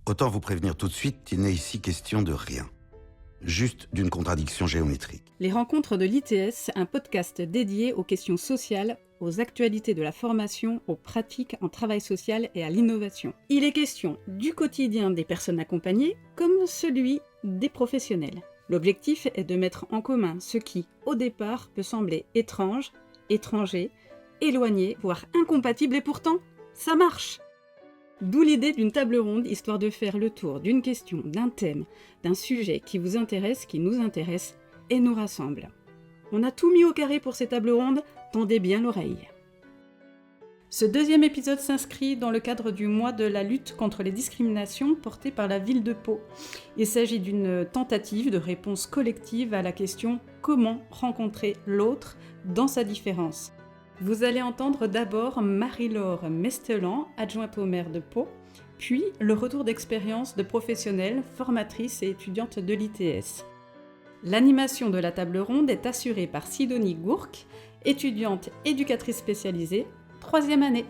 Autant vous prévenir tout de suite, il n'est ici question de rien. Juste d'une contradiction géométrique. Les rencontres de l'ITS, un podcast dédié aux questions sociales, aux actualités de la formation, aux pratiques en travail social et à l'innovation. Il est question du quotidien des personnes accompagnées comme celui des professionnels. L'objectif est de mettre en commun ce qui, au départ, peut sembler étrange, étranger, éloigné, voire incompatible, et pourtant, ça marche! D'où l'idée d'une table ronde, histoire de faire le tour d'une question, d'un thème, d'un sujet qui vous intéresse, qui nous intéresse et nous rassemble. On a tout mis au carré pour ces tables rondes, tendez bien l'oreille. Ce deuxième épisode s'inscrit dans le cadre du mois de la lutte contre les discriminations porté par la ville de Pau. Il s'agit d'une tentative de réponse collective à la question « Comment rencontrer l'autre dans sa différence ?» Vous allez entendre d'abord Marie-Laure Mestelan, adjointe au maire de Pau, puis le retour d'expérience de professionnels, formatrices et étudiantes de l'ITS. L'animation de la table ronde est assurée par Sidonie Gourc, étudiante éducatrice spécialisée, 3e année.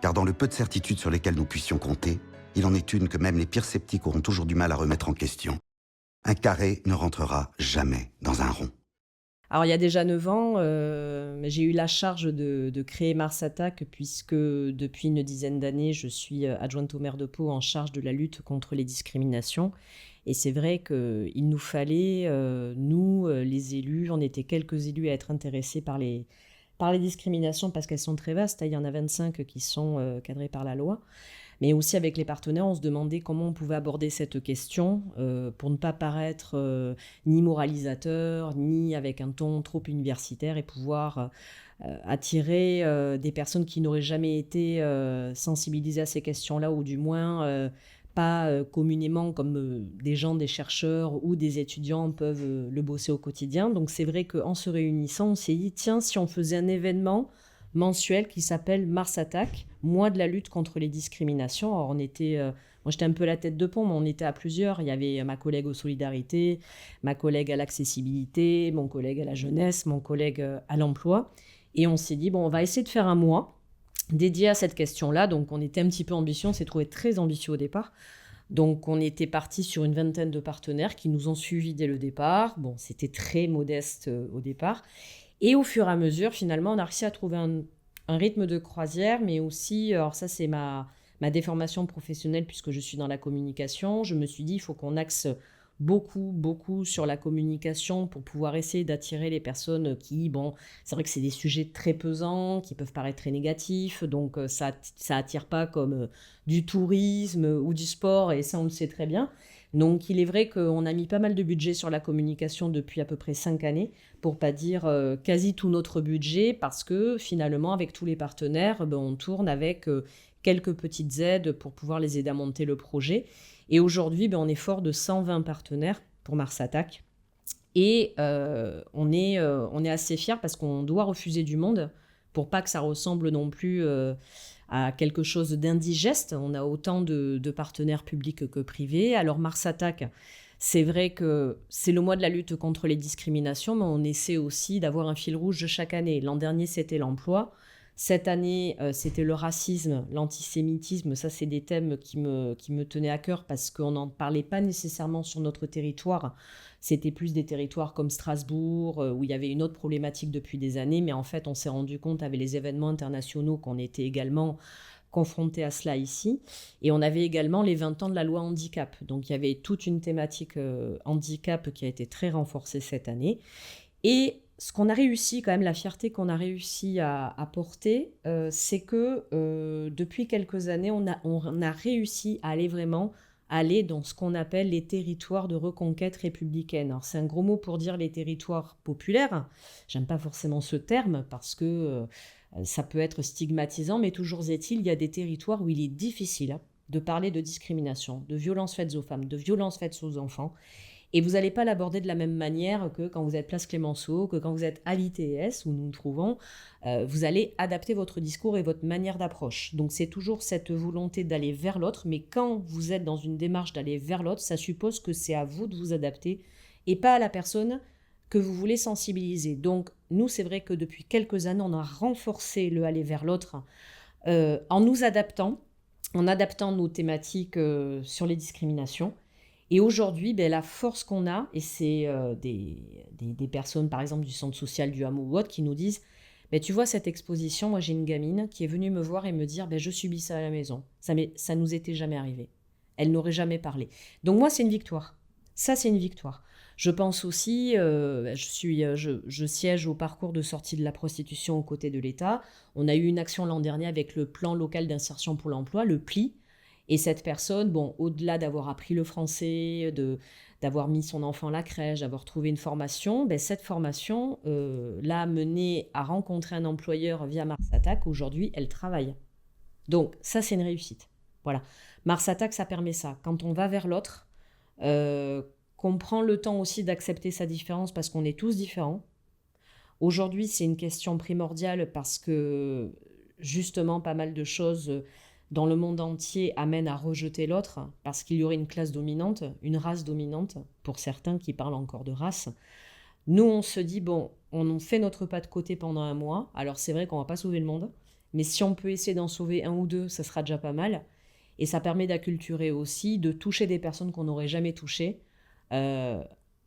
Car dans le peu de certitudes sur lesquelles nous puissions compter, il en est une que même les pires sceptiques auront toujours du mal à remettre en question. Un carré ne rentrera jamais dans un rond. Alors, il y a déjà 9 ans, j'ai eu la charge de créer Mars Attack, puisque depuis une dizaine d'années, je suis adjointe au maire de Pau en charge de la lutte contre les discriminations. Et c'est vrai qu'il nous fallait, nous, les élus, on était quelques élus à être intéressés par les discriminations, parce qu'elles sont très vastes. Il y en a 25 qui sont cadrées par la loi. Mais aussi avec les partenaires, on se demandait comment on pouvait aborder cette question pour ne pas paraître ni moralisateur, ni avec un ton trop universitaire, et pouvoir attirer des personnes qui n'auraient jamais été sensibilisées à ces questions-là, ou du moins pas communément comme des gens, des chercheurs ou des étudiants peuvent le bosser au quotidien. Donc c'est vrai qu'en se réunissant, on s'est dit, tiens, si on faisait un événement mensuel qui s'appelle Mars Attack, mois de la lutte contre les discriminations. Alors moi j'étais un peu la tête de pont, mais on était à plusieurs. Il y avait ma collègue aux solidarités, ma collègue à l'accessibilité, mon collègue à la jeunesse, mon collègue à l'emploi. Et on s'est dit, on va essayer de faire un mois dédié à cette question-là. Donc on était un petit peu ambitieux, on s'est trouvé très ambitieux au départ. Donc on était parti sur une 20aine de partenaires qui nous ont suivis dès le départ. Bon, c'était très modeste au départ. Et au fur et à mesure, finalement, on a réussi à trouver un rythme de croisière, mais aussi, alors ça c'est ma déformation professionnelle puisque je suis dans la communication. Je me suis dit, il faut qu'on axe beaucoup sur la communication pour pouvoir essayer d'attirer les personnes qui, c'est vrai que c'est des sujets très pesants, qui peuvent paraître très négatifs, donc ça attire pas comme du tourisme ou du sport, et ça on le sait très bien. Donc il est vrai qu'on a mis pas mal de budget sur la communication depuis à peu près 5 années, pour pas dire quasi tout notre budget, parce que finalement avec tous les partenaires, on tourne avec quelques petites aides pour pouvoir les aider à monter le projet. Et aujourd'hui, on est fort de 120 partenaires pour Mars Attack. Et on est assez fiers parce qu'on doit refuser du monde pour pas que ça ressemble non plus à quelque chose d'indigeste. On a autant de partenaires publics que privés. Alors Mars Attack, c'est vrai que c'est le mois de la lutte contre les discriminations, mais on essaie aussi d'avoir un fil rouge chaque année. L'an dernier, c'était l'emploi. Cette année, c'était le racisme, l'antisémitisme. Ça, c'est des thèmes qui me tenaient à cœur parce qu'on n'en parlait pas nécessairement sur notre territoire. C'était plus des territoires comme Strasbourg, où il y avait une autre problématique depuis des années. Mais en fait, on s'est rendu compte avec les événements internationaux qu'on était également confrontés à cela ici. Et on avait également les 20 ans de la loi handicap. Donc, il y avait toute une thématique handicap qui a été très renforcée cette année. Et ce qu'on a réussi, quand même, la fierté qu'on a réussi à porter, c'est que depuis quelques années, on a réussi à aller dans ce qu'on appelle les territoires de reconquête républicaine. Alors, c'est un gros mot pour dire les territoires populaires. J'aime pas forcément ce terme parce que ça peut être stigmatisant, mais toujours est-il, il y a des territoires où il est difficile de parler de discrimination, de violences faites aux femmes, de violences faites aux enfants. Et vous n'allez pas l'aborder de la même manière que quand vous êtes place Clémenceau, que quand vous êtes à l'ITS, où nous nous trouvons. Vous allez adapter votre discours et votre manière d'approche. Donc c'est toujours cette volonté d'aller vers l'autre, mais quand vous êtes dans une démarche d'aller vers l'autre, ça suppose que c'est à vous de vous adapter et pas à la personne que vous voulez sensibiliser. Donc nous, c'est vrai que depuis quelques années, on a renforcé le aller vers l'autre en nous adaptant en adaptant nos thématiques sur les discriminations. Et aujourd'hui, la force qu'on a, et c'est des personnes, par exemple, du centre social du hameau ou autre, qui nous disent, tu vois, cette exposition, moi j'ai une gamine qui est venue me voir et me dire, je subis ça à la maison. Ça nous était jamais arrivé. Elle n'aurait jamais parlé. Donc moi, c'est une victoire. Ça, c'est une victoire. Je pense aussi, je siège au parcours de sortie de la prostitution aux côtés de l'État. On a eu une action l'an dernier avec le plan local d'insertion pour l'emploi, le PLI. Et cette personne, au-delà d'avoir appris le français, d'avoir mis son enfant à la crèche, d'avoir trouvé une formation, cette formation l'a menée à rencontrer un employeur via Mars Attack. Aujourd'hui, elle travaille. Donc ça, c'est une réussite. Voilà. Mars Attack, ça permet ça. Quand on va vers l'autre, qu'on prend le temps aussi d'accepter sa différence parce qu'on est tous différents. Aujourd'hui, c'est une question primordiale parce que justement, pas mal de choses dans le monde entier amènent à rejeter l'autre parce qu'il y aurait une classe dominante, une race dominante, pour certains qui parlent encore de race. Nous, on se dit, on fait notre pas de côté pendant un mois. Alors, c'est vrai qu'on ne va pas sauver le monde, mais si on peut essayer d'en sauver un ou deux, ça sera déjà pas mal. Et ça permet d'acculturer aussi, de toucher des personnes qu'on n'aurait jamais touchées,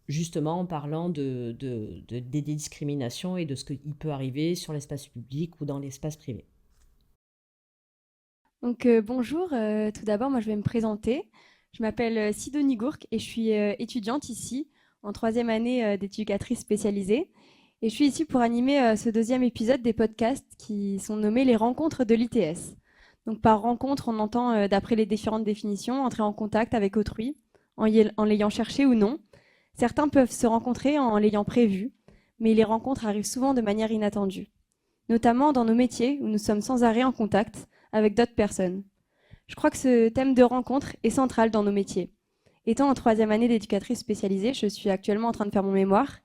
justement en parlant des discriminations et de ce qui peut arriver sur l'espace public ou dans l'espace privé. Donc bonjour, tout d'abord moi je vais me présenter. Je m'appelle Sidonie Gourc et je suis étudiante ici en 3e année d'éducatrice spécialisée. Et je suis ici pour animer ce 2e épisode des podcasts qui sont nommés les rencontres de l'ITS. Donc par rencontre, on entend, d'après les différentes définitions, entrer en contact avec autrui, en l'ayant cherché ou non. Certains peuvent se rencontrer en l'ayant prévu, mais les rencontres arrivent souvent de manière inattendue, notamment dans nos métiers où nous sommes sans arrêt en contact avec d'autres personnes. Je crois que ce thème de rencontre est central dans nos métiers. Étant en 3e année d'éducatrice spécialisée, je suis actuellement en train de faire mon mémoire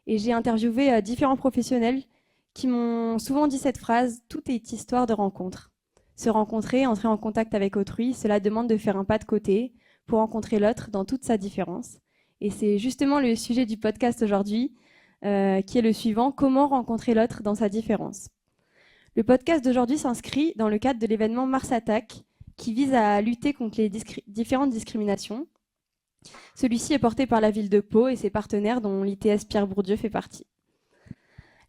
et j'ai interviewé différents professionnels qui m'ont souvent dit cette phrase « Tout est histoire de rencontre ». Se rencontrer, entrer en contact avec autrui, cela demande de faire un pas de côté pour rencontrer l'autre dans toute sa différence. Et c'est justement le sujet du podcast aujourd'hui, qui est le suivant, comment rencontrer l'autre dans sa différence. Le podcast d'aujourd'hui s'inscrit dans le cadre de l'événement Mars Attack, qui vise à lutter contre les différentes discriminations. Celui-ci est porté par la ville de Pau et ses partenaires dont l'ITS Pierre Bourdieu fait partie.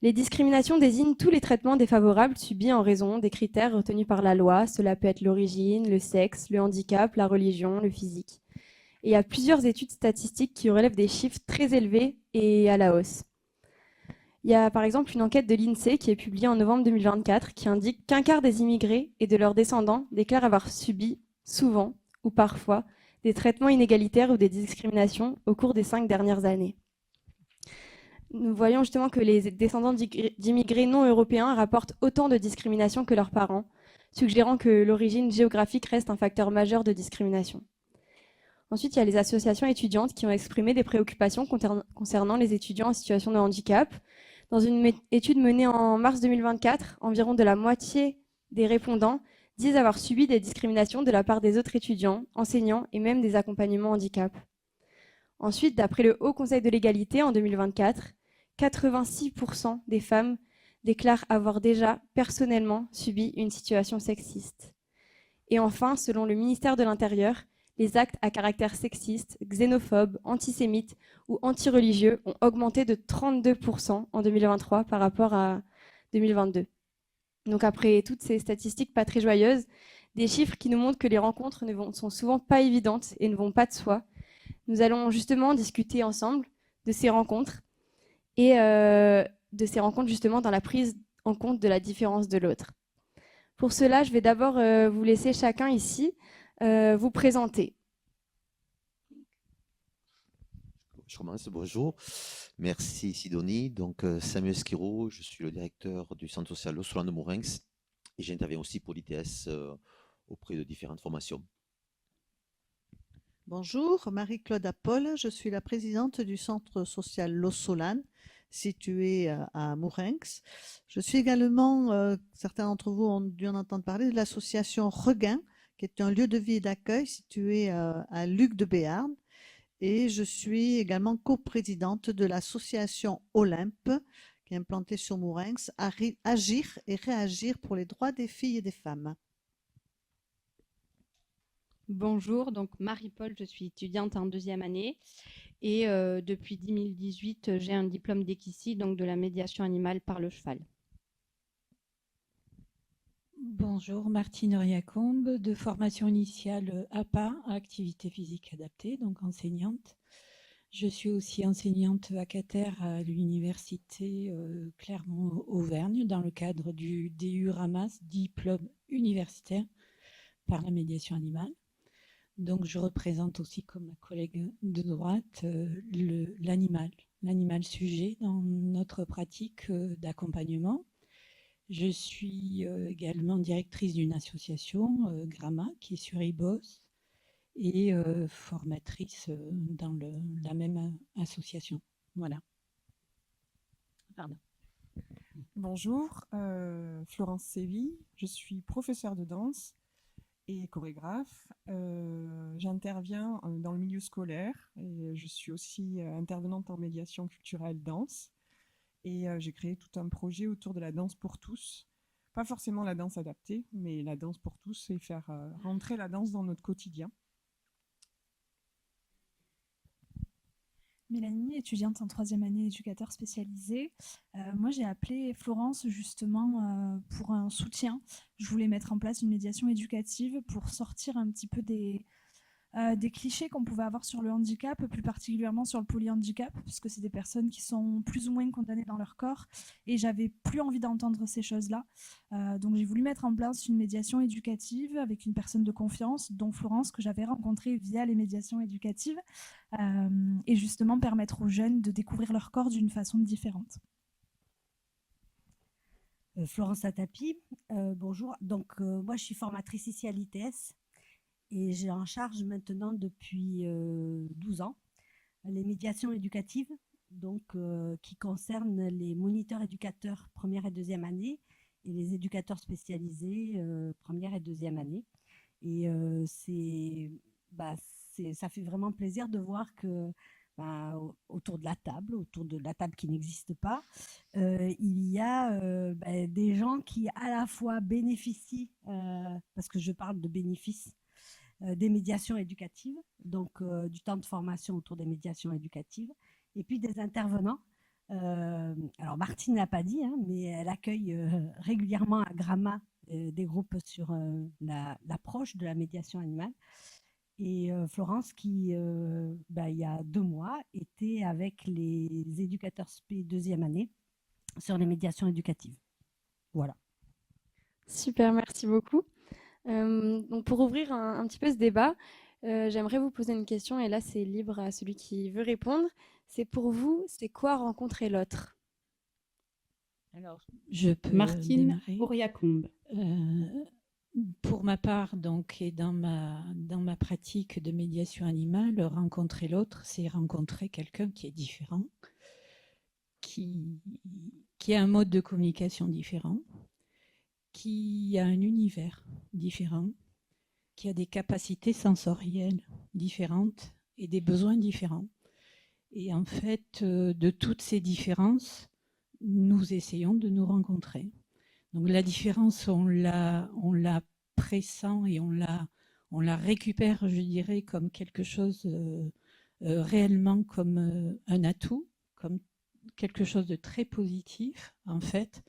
Les discriminations désignent tous les traitements défavorables subis en raison des critères retenus par la loi. Cela peut être l'origine, le sexe, le handicap, la religion, le physique. Et il y a plusieurs études statistiques qui relèvent des chiffres très élevés et à la hausse. Il y a par exemple une enquête de l'INSEE qui est publiée en novembre 2024 qui indique qu'un quart des immigrés et de leurs descendants déclarent avoir subi, souvent ou parfois, des traitements inégalitaires ou des discriminations au cours des 5 dernières années. Nous voyons justement que les descendants d'immigrés non européens rapportent autant de discriminations que leurs parents, suggérant que l'origine géographique reste un facteur majeur de discrimination. Ensuite, il y a les associations étudiantes qui ont exprimé des préoccupations concernant les étudiants en situation de handicap. Dans une étude menée en mars 2024, environ de la moitié des répondants disent avoir subi des discriminations de la part des autres étudiants, enseignants et même des accompagnements handicap. Ensuite, d'après le Haut Conseil de l'égalité en 2024, 86% des femmes déclarent avoir déjà personnellement subi une situation sexiste. Et enfin, selon le ministère de l'Intérieur, les actes à caractère sexiste, xénophobe, antisémite ou antireligieux ont augmenté de 32% en 2023 par rapport à 2022. Donc après toutes ces statistiques pas très joyeuses, des chiffres qui nous montrent que les rencontres sont souvent pas évidentes et ne vont pas de soi, nous allons justement discuter ensemble de ces rencontres et de ces rencontres justement dans la prise en compte de la différence de l'autre. Pour cela, je vais d'abord vous laisser chacun ici vous présenter. Je commence, bonjour. Merci Sidonie. Donc Samuel Skiro, je suis le directeur du centre social Lossolan de Mourenx et j'interviens aussi pour l'ITS auprès de différentes formations. Bonjour, Marie-Claude Apol, je suis la présidente du centre social Lossolan, situé à Mourenx. Je suis également, certains d'entre vous ont dû en entendre parler, de l'association Regain, qui est un lieu de vie et d'accueil situé à Luc de Béarn. Et je suis également coprésidente de l'association Olympe, qui est implantée sur Mourenx, Agir et réagir pour les droits des filles et des femmes. Bonjour, donc Marie-Paul, je suis étudiante en deuxième année et depuis 2018, j'ai un diplôme d'EQICI, donc de la médiation animale par le cheval. Bonjour, Martine Riacombe, de formation initiale APA, activité physique adaptée, donc enseignante. Je suis aussi enseignante vacataire à l'université Clermont-Auvergne dans le cadre du DU Ramas, diplôme universitaire par la médiation animale. Donc je représente aussi, comme ma collègue de droite, l'animal sujet dans notre pratique d'accompagnement. Je suis également directrice d'une association, Gramma, qui est sur IBOS, et formatrice dans la même association. Voilà. Pardon. Bonjour, Florence Séville, je suis professeure de danse et chorégraphe. J'interviens dans le milieu scolaire et je suis aussi intervenante en médiation culturelle danse. Et j'ai créé tout un projet autour de la danse pour tous. Pas forcément la danse adaptée, mais la danse pour tous et faire rentrer la danse dans notre quotidien. Mélanie, étudiante en troisième année, éducateur spécialisé. Moi, j'ai appelé Florence justement pour un soutien. Je voulais mettre en place une médiation éducative pour sortir un petit peu des clichés qu'on pouvait avoir sur le handicap, plus particulièrement sur le polyhandicap, puisque c'est des personnes qui sont plus ou moins condamnées dans leur corps, et j'avais plus envie d'entendre ces choses-là. Donc j'ai voulu mettre en place une médiation éducative avec une personne de confiance, dont Florence, que j'avais rencontrée via les médiations éducatives, et justement permettre aux jeunes de découvrir leur corps d'une façon différente. Florence Atapi, bonjour. Donc moi je suis formatrice ici à l'ITS. Et j'ai en charge maintenant depuis 12 ans les médiations éducatives, donc qui concernent les moniteurs éducateurs première et deuxième année et les éducateurs spécialisés première et deuxième année. Et ça fait vraiment plaisir de voir que autour de la table qui n'existe pas, il y a des gens qui à la fois bénéficient, parce que je parle de bénéfices, des médiations éducatives, donc du temps de formation autour des médiations éducatives, et puis des intervenants. Alors Martine n'a pas dit, mais elle accueille régulièrement à Gramma des groupes sur l'approche de la médiation animale. Et Florence, qui il y a 2 mois, était avec les éducateurs SP deuxième année sur les médiations éducatives. Voilà. Super, merci beaucoup. Donc pour ouvrir un petit peu ce débat, j'aimerais vous poser une question, et là c'est libre à celui qui veut répondre. C'est pour vous, c'est quoi rencontrer l'autre? Alors, je peux Martine démarrer. Auriacombe. Pour ma part, donc, et dans ma pratique de médiation animale, rencontrer l'autre, c'est rencontrer quelqu'un qui est différent, qui a un mode de communication différent, qui a un univers différent, qui a des capacités sensorielles différentes et des besoins différents. Et en fait, de toutes ces différences, nous essayons de nous rencontrer. Donc la différence, on la pressent et on la récupère, je dirais, comme quelque chose réellement comme un atout, comme quelque chose de très positif, en fait,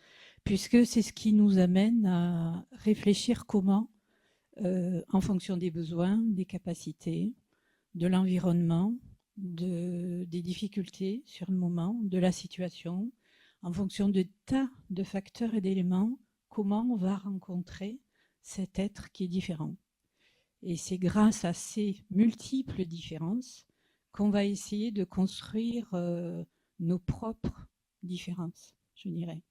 puisque c'est ce qui nous amène à réfléchir comment, en fonction des besoins, des capacités, de l'environnement, des difficultés sur le moment, de la situation, en fonction de tas de facteurs et d'éléments, comment on va rencontrer cet être qui est différent. Et c'est grâce à ces multiples différences qu'on va essayer de construire nos propres différences, je dirais.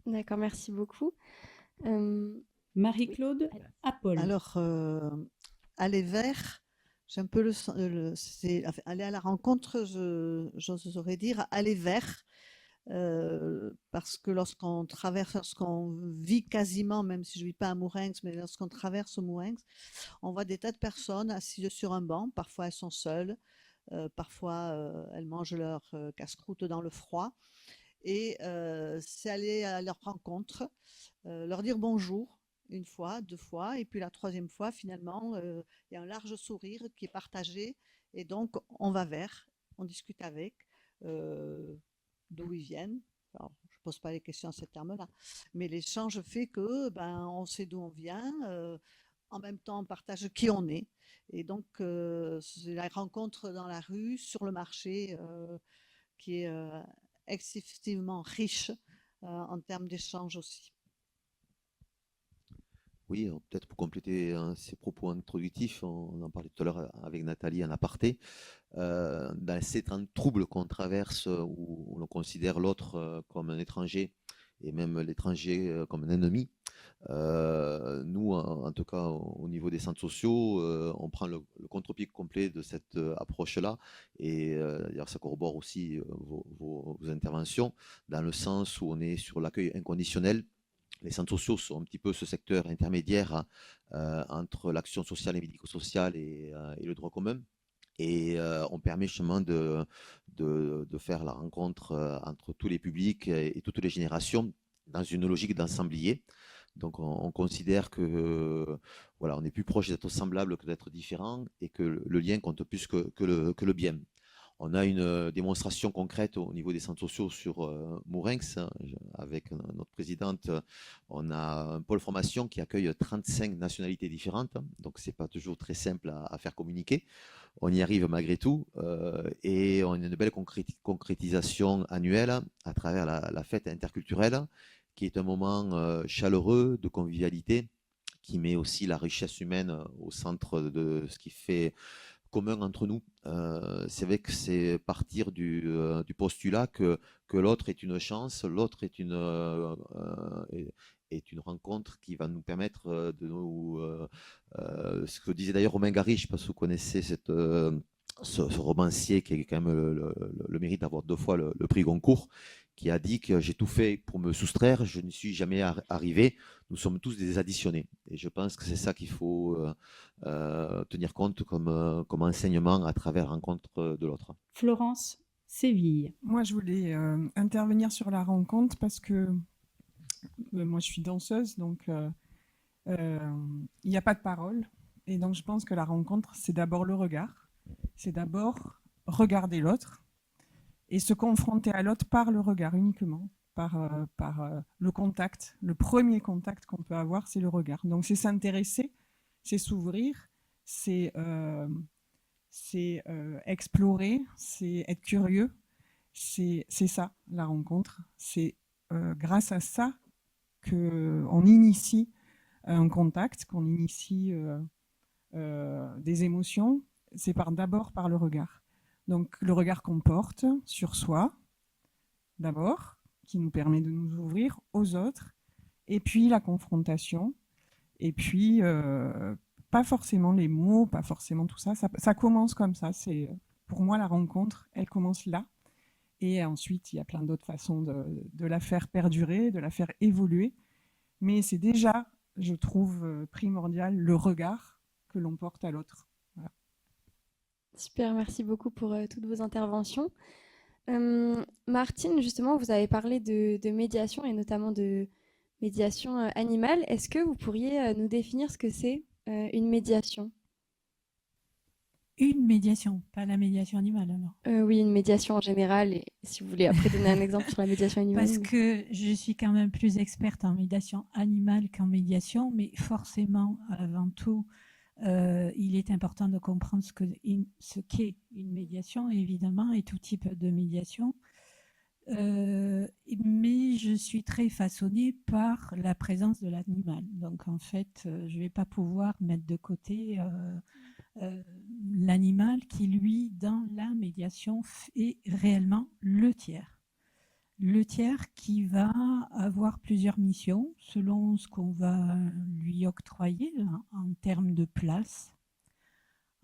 D'accord, merci beaucoup. Marie-Claude Apol. Alors, aller vers, j'ai un peu aller à la rencontre, j'oserais dire, aller vers, parce que lorsqu'on vit quasiment, même si je ne vis pas à Mourenx, mais lorsqu'on traverse Mourenx, on voit des tas de personnes assises sur un banc. Parfois elles sont seules, parfois elles mangent leur casse-croûte dans le froid. Et c'est aller à leur rencontre, leur dire bonjour, une fois, deux fois, et puis la troisième fois, finalement, il y a un large sourire qui est partagé, et donc on va vers, on discute avec, d'où ils viennent. Alors, je ne pose pas les questions à ce terme-là, mais l'échange fait que on sait d'où on vient, en même temps on partage qui on est, et donc c'est la rencontre dans la rue, sur le marché, qui est excessivement riche en termes d'échange aussi. Oui, peut-être pour compléter ces propos introductifs, on en parlait tout à l'heure avec Nathalie en aparté, dans ces temps de troubles qu'on traverse où l'on considère l'autre comme un étranger et même l'étranger comme un ennemi, nous, en tout cas au niveau des centres sociaux, on prend le contre-pied complet de cette approche-là et d'ailleurs ça corrobore aussi vos interventions dans le sens où on est sur l'accueil inconditionnel. Les centres sociaux sont un petit peu ce secteur intermédiaire entre l'action sociale et médico-sociale et le droit commun. Et on permet justement de faire la rencontre entre tous les publics et toutes les générations dans une logique d'ensemblier. Donc on considère que voilà, on est plus proche d'être semblable que d'être différent et que le lien compte plus que le bien. On a une démonstration concrète au niveau des centres sociaux sur Mourenx. Avec notre présidente, on a un pôle formation qui accueille 35 nationalités différentes. Donc, ce n'est pas toujours très simple à faire communiquer. On y arrive malgré tout. Et on a une belle concrétisation annuelle à travers la fête interculturelle, qui est un moment chaleureux de convivialité, qui met aussi la richesse humaine au centre de ce qui fait commun entre nous. C'est vrai que c'est partir du postulat que l'autre est une chance, l'autre est une rencontre qui va nous permettre de nous... ce que disait d'ailleurs Romain Gary, je ne sais pas si vous connaissez ce romancier qui a quand même le mérite d'avoir 2 fois le prix Goncourt, qui a dit que j'ai tout fait pour me soustraire, je n'y suis jamais arrivé, nous sommes tous des additionnés. Et je pense que c'est ça qu'il faut tenir compte comme enseignement à travers la rencontre de l'autre. Florence Séville. Moi, je voulais intervenir sur la rencontre parce que moi, je suis danseuse, donc il n'y a pas de parole. Et donc, je pense que la rencontre, c'est d'abord le regard. C'est d'abord regarder l'autre et se confronter à l'autre par le regard uniquement, par le contact. Le premier contact qu'on peut avoir, c'est le regard. Donc, c'est s'intéresser, c'est s'ouvrir, c'est explorer, c'est être curieux. C'est ça, la rencontre. C'est grâce à ça qu'on initie un contact, qu'on initie des émotions. C'est d'abord par le regard. Donc, le regard qu'on porte sur soi, d'abord, qui nous permet de nous ouvrir aux autres, et puis la confrontation, et puis pas forcément les mots, pas forcément tout ça. Ça commence comme ça. Pour moi, la rencontre, elle commence là. Et ensuite, il y a plein d'autres façons de la faire perdurer, de la faire évoluer. Mais c'est déjà, je trouve, primordial le regard que l'on porte à l'autre. Voilà. Super, merci beaucoup pour toutes vos interventions. Martine, justement, vous avez parlé de médiation et notamment de médiation animale. Est-ce que vous pourriez nous définir ce que c'est une médiation ? Une médiation, pas la médiation animale alors. Oui, une médiation en général, et si vous voulez après donner un exemple sur la médiation animale. Parce que je suis quand même plus experte en médiation animale qu'en médiation, mais forcément, avant tout, il est important de comprendre ce qu'est une médiation, évidemment, et tout type de médiation. Mais je suis très façonnée par la présence de l'animal. Donc, en fait, je ne vais pas pouvoir mettre de côté l'animal qui, lui, dans la médiation, est réellement le tiers. Le tiers qui va avoir plusieurs missions selon ce qu'on va lui octroyer en termes de place,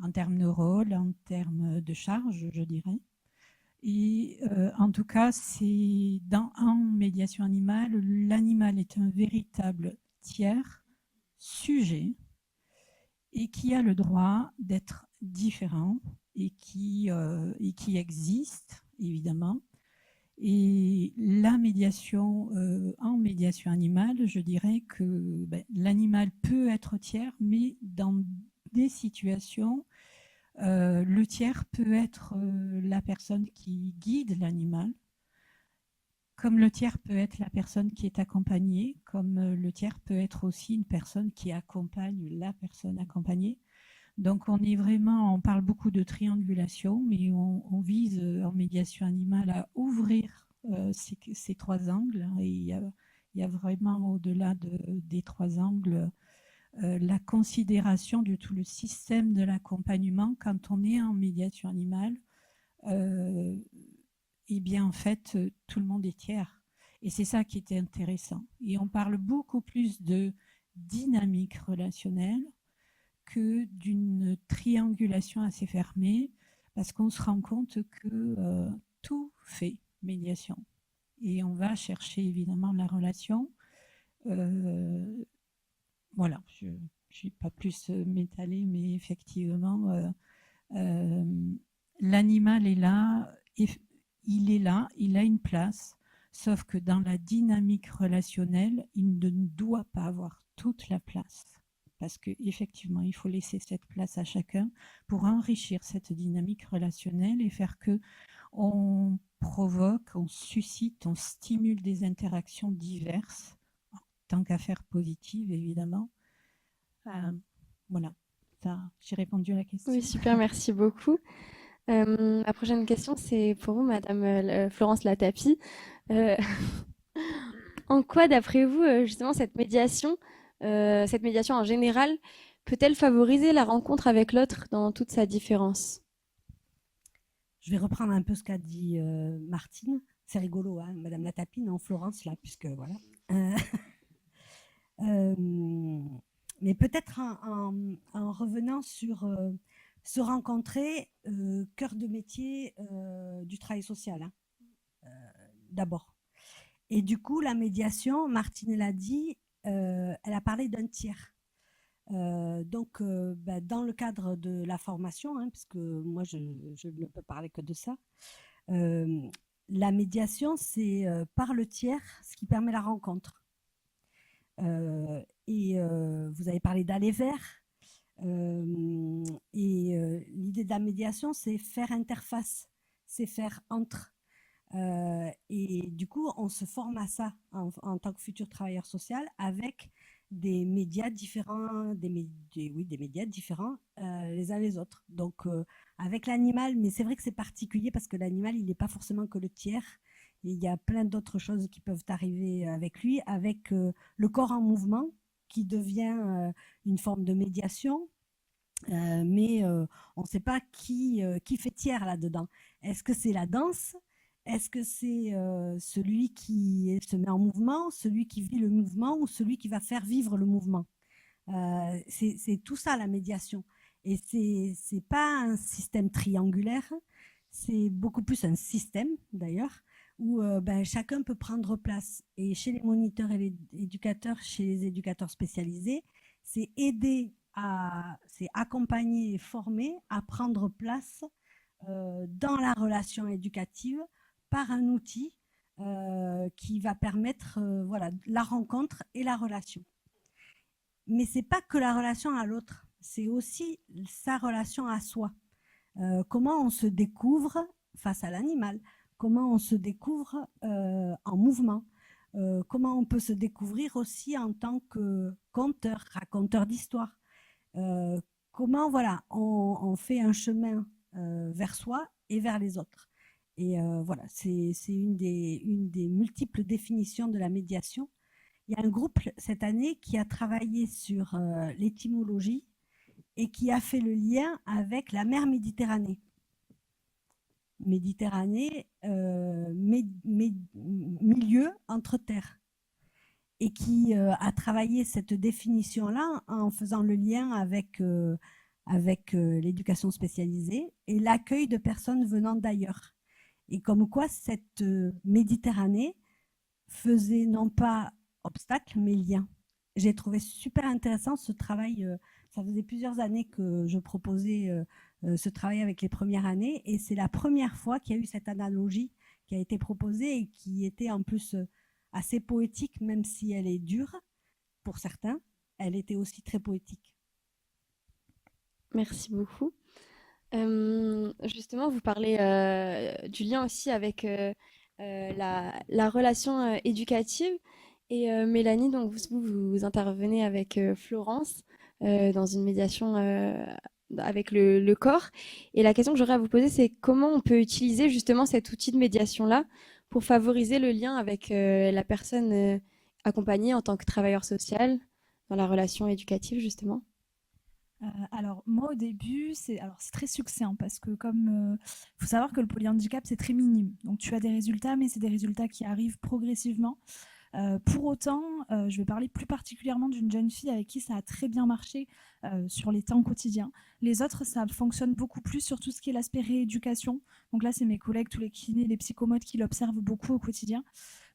en termes de rôle, en termes de charge, je dirais. Et en tout cas, en médiation animale, l'animal est un véritable tiers sujet et qui a le droit d'être différent et qui existe, évidemment, Et la médiation, en médiation animale, je dirais que l'animal peut être tiers, mais dans des situations, le tiers peut être la personne qui guide l'animal, comme le tiers peut être la personne qui est accompagnée, comme le tiers peut être aussi une personne qui accompagne la personne accompagnée. Donc on parle beaucoup de triangulation, mais on vise en médiation animale à ouvrir ces trois angles. Et il y a vraiment au-delà des trois angles la considération de tout le système de l'accompagnement quand on est en médiation animale. Eh bien en fait, tout le monde est tiers. Et c'est ça qui était intéressant. Et on parle beaucoup plus de dynamique relationnelle que d'une triangulation assez fermée, parce qu'on se rend compte que tout fait médiation. Et on va chercher évidemment la relation. Voilà, je ne suis pas plus m'étaler, mais effectivement, l'animal est là, il a une place, sauf que dans la dynamique relationnelle, il ne doit pas avoir toute la place. Parce qu'effectivement, il faut laisser cette place à chacun pour enrichir cette dynamique relationnelle et faire que on provoque, on suscite, on stimule des interactions diverses, tant qu'à faire positives, évidemment. Voilà, j'ai répondu à la question. Oui, super, merci beaucoup. Ma prochaine question, c'est pour vous, Madame Florence Latapy. En quoi, d'après vous, justement, cette médiation en général, peut-elle favoriser la rencontre avec l'autre dans toute sa différence? Je vais reprendre un peu ce qu'a dit Martine. C'est rigolo, hein, Madame Latapy, non, Florence, là, puisque voilà. Mais peut-être en revenant sur se rencontrer, cœur de métier du travail social, hein, d'abord. Et du coup, la médiation, Martine l'a dit, elle a parlé d'un tiers. Donc, dans le cadre de la formation, hein, parce que moi, je ne peux parler que de ça, la médiation, c'est par le tiers ce qui permet la rencontre. Vous avez parlé d'aller vers. L'idée de la médiation, c'est faire interface, c'est faire entre. Et du coup, on se forme à ça en tant que futur travailleur social avec des médias différents, des médias différents les uns les autres. Donc, avec l'animal, mais c'est vrai que c'est particulier parce que l'animal, il n'est pas forcément que le tiers. Il y a plein d'autres choses qui peuvent arriver avec lui, avec le corps en mouvement qui devient une forme de médiation. Mais on ne sait pas qui fait tiers là-dedans. Est-ce que c'est la danse? Est-ce que c'est celui qui se met en mouvement, celui qui vit le mouvement ou celui qui va faire vivre le mouvement? C'est tout ça la médiation. Et ce n'est pas un système triangulaire, c'est beaucoup plus un système d'ailleurs, où chacun peut prendre place. Et chez les moniteurs et les éducateurs, chez les éducateurs spécialisés, c'est c'est accompagner et former à prendre place dans la relation éducative par un outil qui va permettre la rencontre et la relation. Mais ce n'est pas que la relation à l'autre, c'est aussi sa relation à soi. Comment on se découvre face à l'animal, comment on se découvre en mouvement, comment on peut se découvrir aussi en tant que conteur, raconteur d'histoire. Comment on fait un chemin vers soi et vers les autres. Et c'est une des multiples définitions de la médiation. Il y a un groupe cette année qui a travaillé sur l'étymologie et qui a fait le lien avec la mer Méditerranée. Méditerranée, milieu entre terres. Et qui a travaillé cette définition-là en faisant le lien avec l'éducation spécialisée et l'accueil de personnes venant d'ailleurs. Et comme quoi cette Méditerranée faisait non pas obstacle, mais lien. J'ai trouvé super intéressant ce travail. Ça faisait plusieurs années que je proposais ce travail avec les premières années et c'est la première fois qu'il y a eu cette analogie qui a été proposée et qui était en plus assez poétique, même si elle est dure pour certains, elle était aussi très poétique. Merci beaucoup. Justement, vous parlez du lien aussi avec la relation éducative. Et Mélanie, donc vous intervenez avec Florence dans une médiation avec le corps. Et la question que j'aurais à vous poser, c'est comment on peut utiliser justement cet outil de médiation-là pour favoriser le lien avec la personne accompagnée en tant que travailleur social dans la relation éducative, justement. Alors moi au début c'est très succinct parce que comme faut savoir que le polyhandicap c'est très minime, donc tu as des résultats mais c'est des résultats qui arrivent progressivement. Pour autant, je vais parler plus particulièrement d'une jeune fille avec qui ça a très bien marché sur les temps quotidiens. Les autres, ça fonctionne beaucoup plus sur tout ce qui est l'aspect rééducation. Donc là, c'est mes collègues, tous les kinés, les psychomotes qui l'observent beaucoup au quotidien.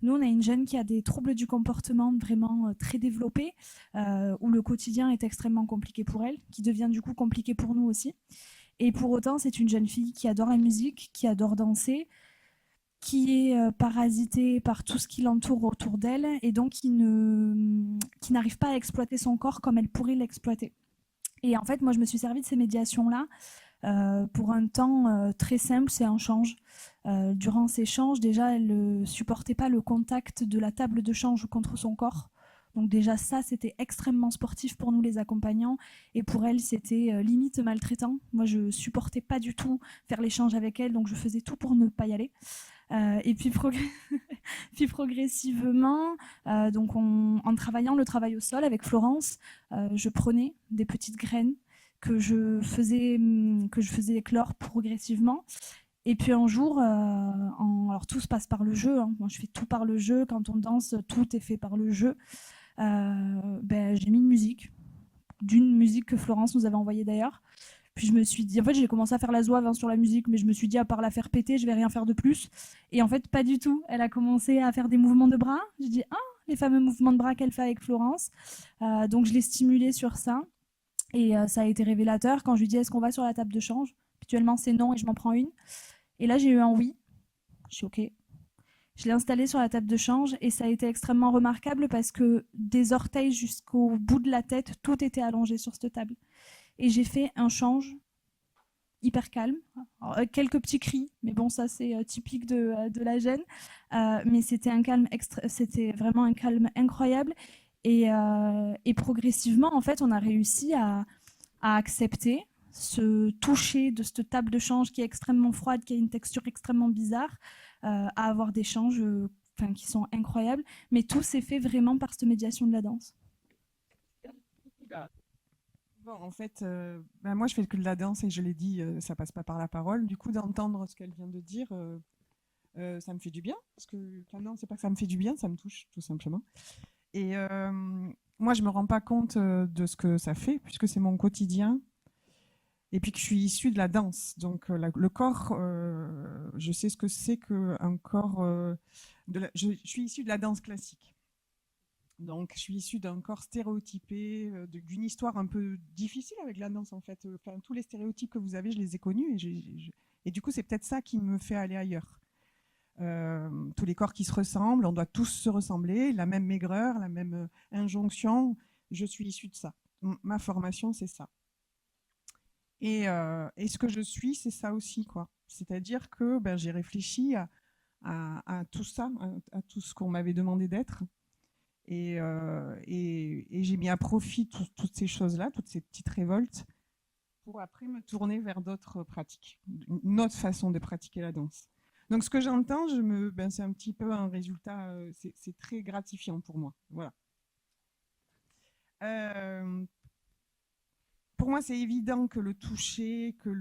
Nous, on a une jeune qui a des troubles du comportement vraiment très développés, où le quotidien est extrêmement compliqué pour elle, qui devient du coup compliqué pour nous aussi. Et pour autant, c'est une jeune fille qui adore la musique, qui adore danser, qui est parasitée par tout ce qui l'entoure autour d'elle et donc qui n'arrive pas à exploiter son corps comme elle pourrait l'exploiter. Et en fait, moi, je me suis servie de ces médiations-là pour un temps très simple, c'est un change. Durant ces changes, déjà, elle ne supportait pas le contact de la table de change contre son corps. Donc déjà, ça, c'était extrêmement sportif pour nous, les accompagnants. Et pour elle, c'était limite maltraitant. Moi, je ne supportais pas du tout faire l'échange avec elle, donc je faisais tout pour ne pas y aller. Et puis, puis progressivement, donc en travaillant le travail au sol avec Florence, je prenais des petites graines que je faisais éclore progressivement. Et puis un jour, alors tout se passe par le jeu, hein. Moi je fais tout par le jeu, quand on danse, tout est fait par le jeu. J'ai mis d'une musique que Florence nous avait envoyée d'ailleurs. Puis je me suis dit, en fait j'ai commencé à faire la zouave sur la musique, mais je me suis dit à part la faire péter, je vais rien faire de plus. Et en fait pas du tout, elle a commencé à faire des mouvements de bras. J'ai dit, ah, les fameux mouvements de bras qu'elle fait avec Florence. Donc je l'ai stimulée sur ça. Et ça a été révélateur quand je lui dis, est-ce qu'on va sur la table de change? Habituellement c'est non et je m'en prends une. Et là j'ai eu un oui. Je suis ok. Je l'ai installée sur la table de change et ça a été extrêmement remarquable parce que des orteils jusqu'au bout de la tête, tout était allongé sur cette table. Et j'ai fait un change hyper calme. Alors, quelques petits cris, mais bon, ça c'est typique de la gêne. Mais c'était c'était vraiment un calme incroyable. Et progressivement, en fait, on a réussi à accepter ce toucher de cette table de change qui est extrêmement froide, qui a une texture extrêmement bizarre, à avoir des changes qui sont incroyables. Mais tout s'est fait vraiment par cette médiation de la danse. Bon, en fait, moi je fais que de la danse et je l'ai dit, ça passe pas par la parole. Du coup, d'entendre ce qu'elle vient de dire, ça me fait du bien. Parce que, non, c'est pas que ça me fait du bien, ça me touche tout simplement. Et moi, je me rends pas compte de ce que ça fait, puisque c'est mon quotidien. Et puis que je suis issue de la danse. Donc le corps, je sais ce que c'est qu'un corps. Je suis issue de la danse classique. Donc je suis issue d'un corps stéréotypé, d'une histoire un peu difficile avec la danse en fait. Enfin, tous les stéréotypes que vous avez, je les ai connus. Et du coup, c'est peut-être ça qui me fait aller ailleurs. Tous les corps qui se ressemblent, on doit tous se ressembler, la même maigreur, la même injonction. Je suis issue de ça. Ma formation, c'est ça. Et ce que je suis, c'est ça aussi, quoi. C'est-à-dire que j'ai réfléchi à tout ça, à tout ce qu'on m'avait demandé d'être. Et j'ai mis à profit toutes ces choses-là, toutes ces petites révoltes, pour après me tourner vers d'autres pratiques, une autre façon de pratiquer la danse. Donc ce que j'entends, c'est un petit peu un résultat, c'est très gratifiant pour moi. Voilà. Pour moi, c'est évident que le toucher, que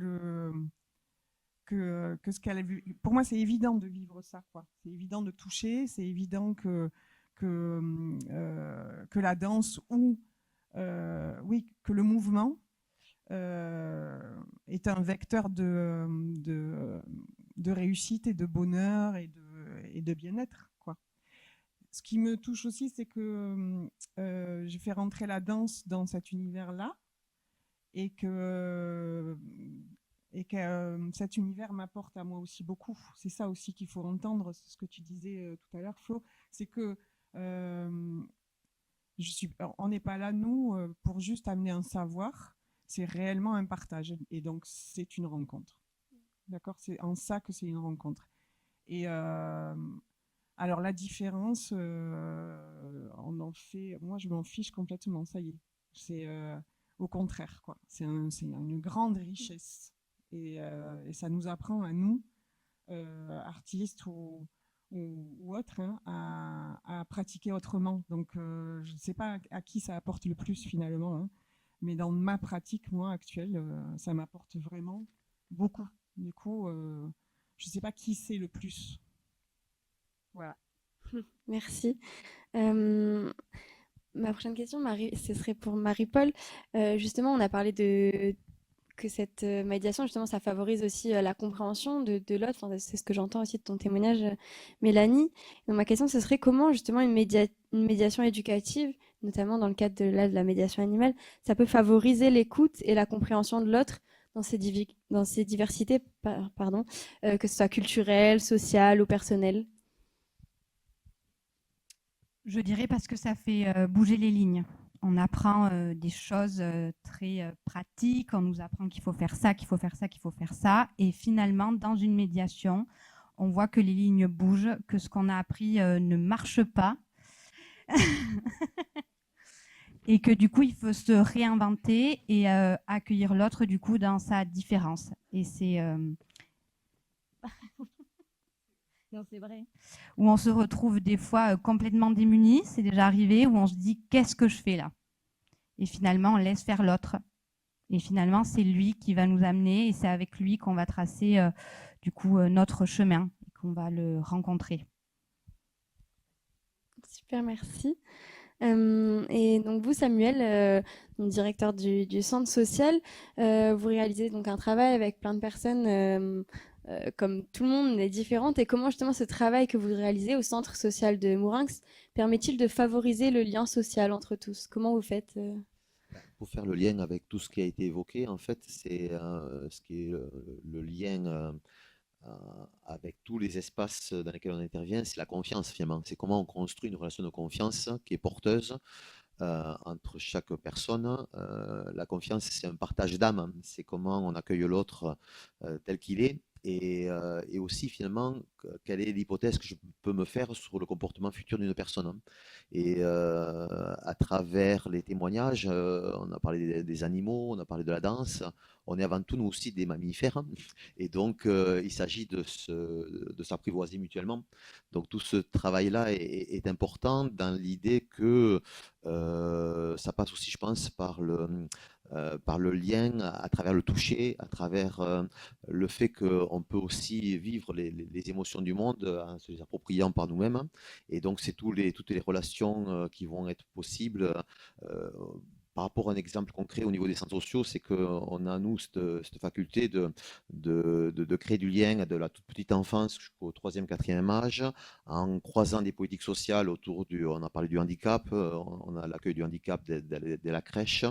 ce qu'elle a vu. Pour moi, c'est évident de vivre ça, quoi. C'est évident de toucher, c'est évident que la danse ou que le mouvement est un vecteur de réussite et de bonheur et de bien-être, quoi. Ce qui me touche aussi, c'est que j'ai fait rentrer la danse dans cet univers-là et que et que cet univers m'apporte à moi aussi beaucoup. C'est ça aussi qu'il faut entendre, ce que tu disais tout à l'heure, Flo, c'est que on n'est pas là, nous, pour juste amener un savoir, c'est réellement un partage. Et donc, c'est une rencontre. D'accord? C'est en ça que c'est une rencontre. Et alors, la différence, on en fait. Moi, je m'en fiche complètement, ça y est. C'est au contraire, quoi. C'est une grande richesse. Et ça nous apprend à nous, artistes ou autres, hein, à pratiquer autrement. Donc, je ne sais pas à qui ça apporte le plus finalement, hein, mais dans ma pratique, moi, actuelle, ça m'apporte vraiment beaucoup. Du coup, je ne sais pas qui c'est le plus. Voilà. Merci. Ma prochaine question, ce serait pour Marie-Paul. Justement, on a parlé que cette médiation, justement, ça favorise aussi la compréhension de l'autre. Enfin, c'est ce que j'entends aussi de ton témoignage, Mélanie. Donc, ma question, ce serait comment, justement, une médiation éducative, notamment dans le cadre de la médiation animale, ça peut favoriser l'écoute et la compréhension de l'autre dans ses diversités, que ce soit culturelle, sociale ou personnelle. Je dirais parce que ça fait bouger les lignes. On apprend des choses très pratiques, on nous apprend qu'il faut faire ça, qu'il faut faire ça, qu'il faut faire ça. Et finalement, dans une médiation, on voit que les lignes bougent, que ce qu'on a appris ne marche pas. Et que du coup, il faut se réinventer et accueillir l'autre du coup dans sa différence. Et c'est... Non, c'est vrai. Où on se retrouve des fois complètement démunis, c'est déjà arrivé, où on se dit qu'est-ce que je fais là? Et finalement, on laisse faire l'autre. Et finalement, c'est lui qui va nous amener et c'est avec lui qu'on va tracer du coup notre chemin et qu'on va le rencontrer. Super, merci. Et donc vous, Samuel, directeur du centre social, vous réalisez donc un travail avec plein de personnes. Comme tout le monde est différente, et comment justement ce travail que vous réalisez au centre social de Mourinx permet-il de favoriser le lien social entre tous? Comment vous faites Pour faire le lien avec tout ce qui a été évoqué, en fait, c'est ce qui est le lien avec tous les espaces dans lesquels on intervient, c'est la confiance finalement. C'est comment on construit une relation de confiance qui est porteuse entre chaque personne. La confiance, c'est un partage d'âme. C'est comment on accueille l'autre tel qu'il est. Et aussi finalement, quelle est l'hypothèse que je peux me faire sur le comportement futur d'une personne. Et à travers les témoignages, on a parlé des animaux, on a parlé de la danse, on est avant tout nous aussi des mammifères. Et donc, il s'agit de s'apprivoiser mutuellement. Donc, tout ce travail-là est important dans l'idée que ça passe aussi, je pense, par le lien, à travers le toucher, à travers le fait qu'on peut aussi vivre les émotions du monde en se les appropriant par nous-mêmes. Et donc, c'est toutes les relations qui vont être possibles. Par rapport à un exemple concret au niveau des centres sociaux, c'est qu'on a, nous, cette faculté de créer du lien de la toute petite enfance jusqu'au 3e, 4e âge, en croisant des politiques sociales autour on a parlé du handicap, on a l'accueil du handicap dès la crèche,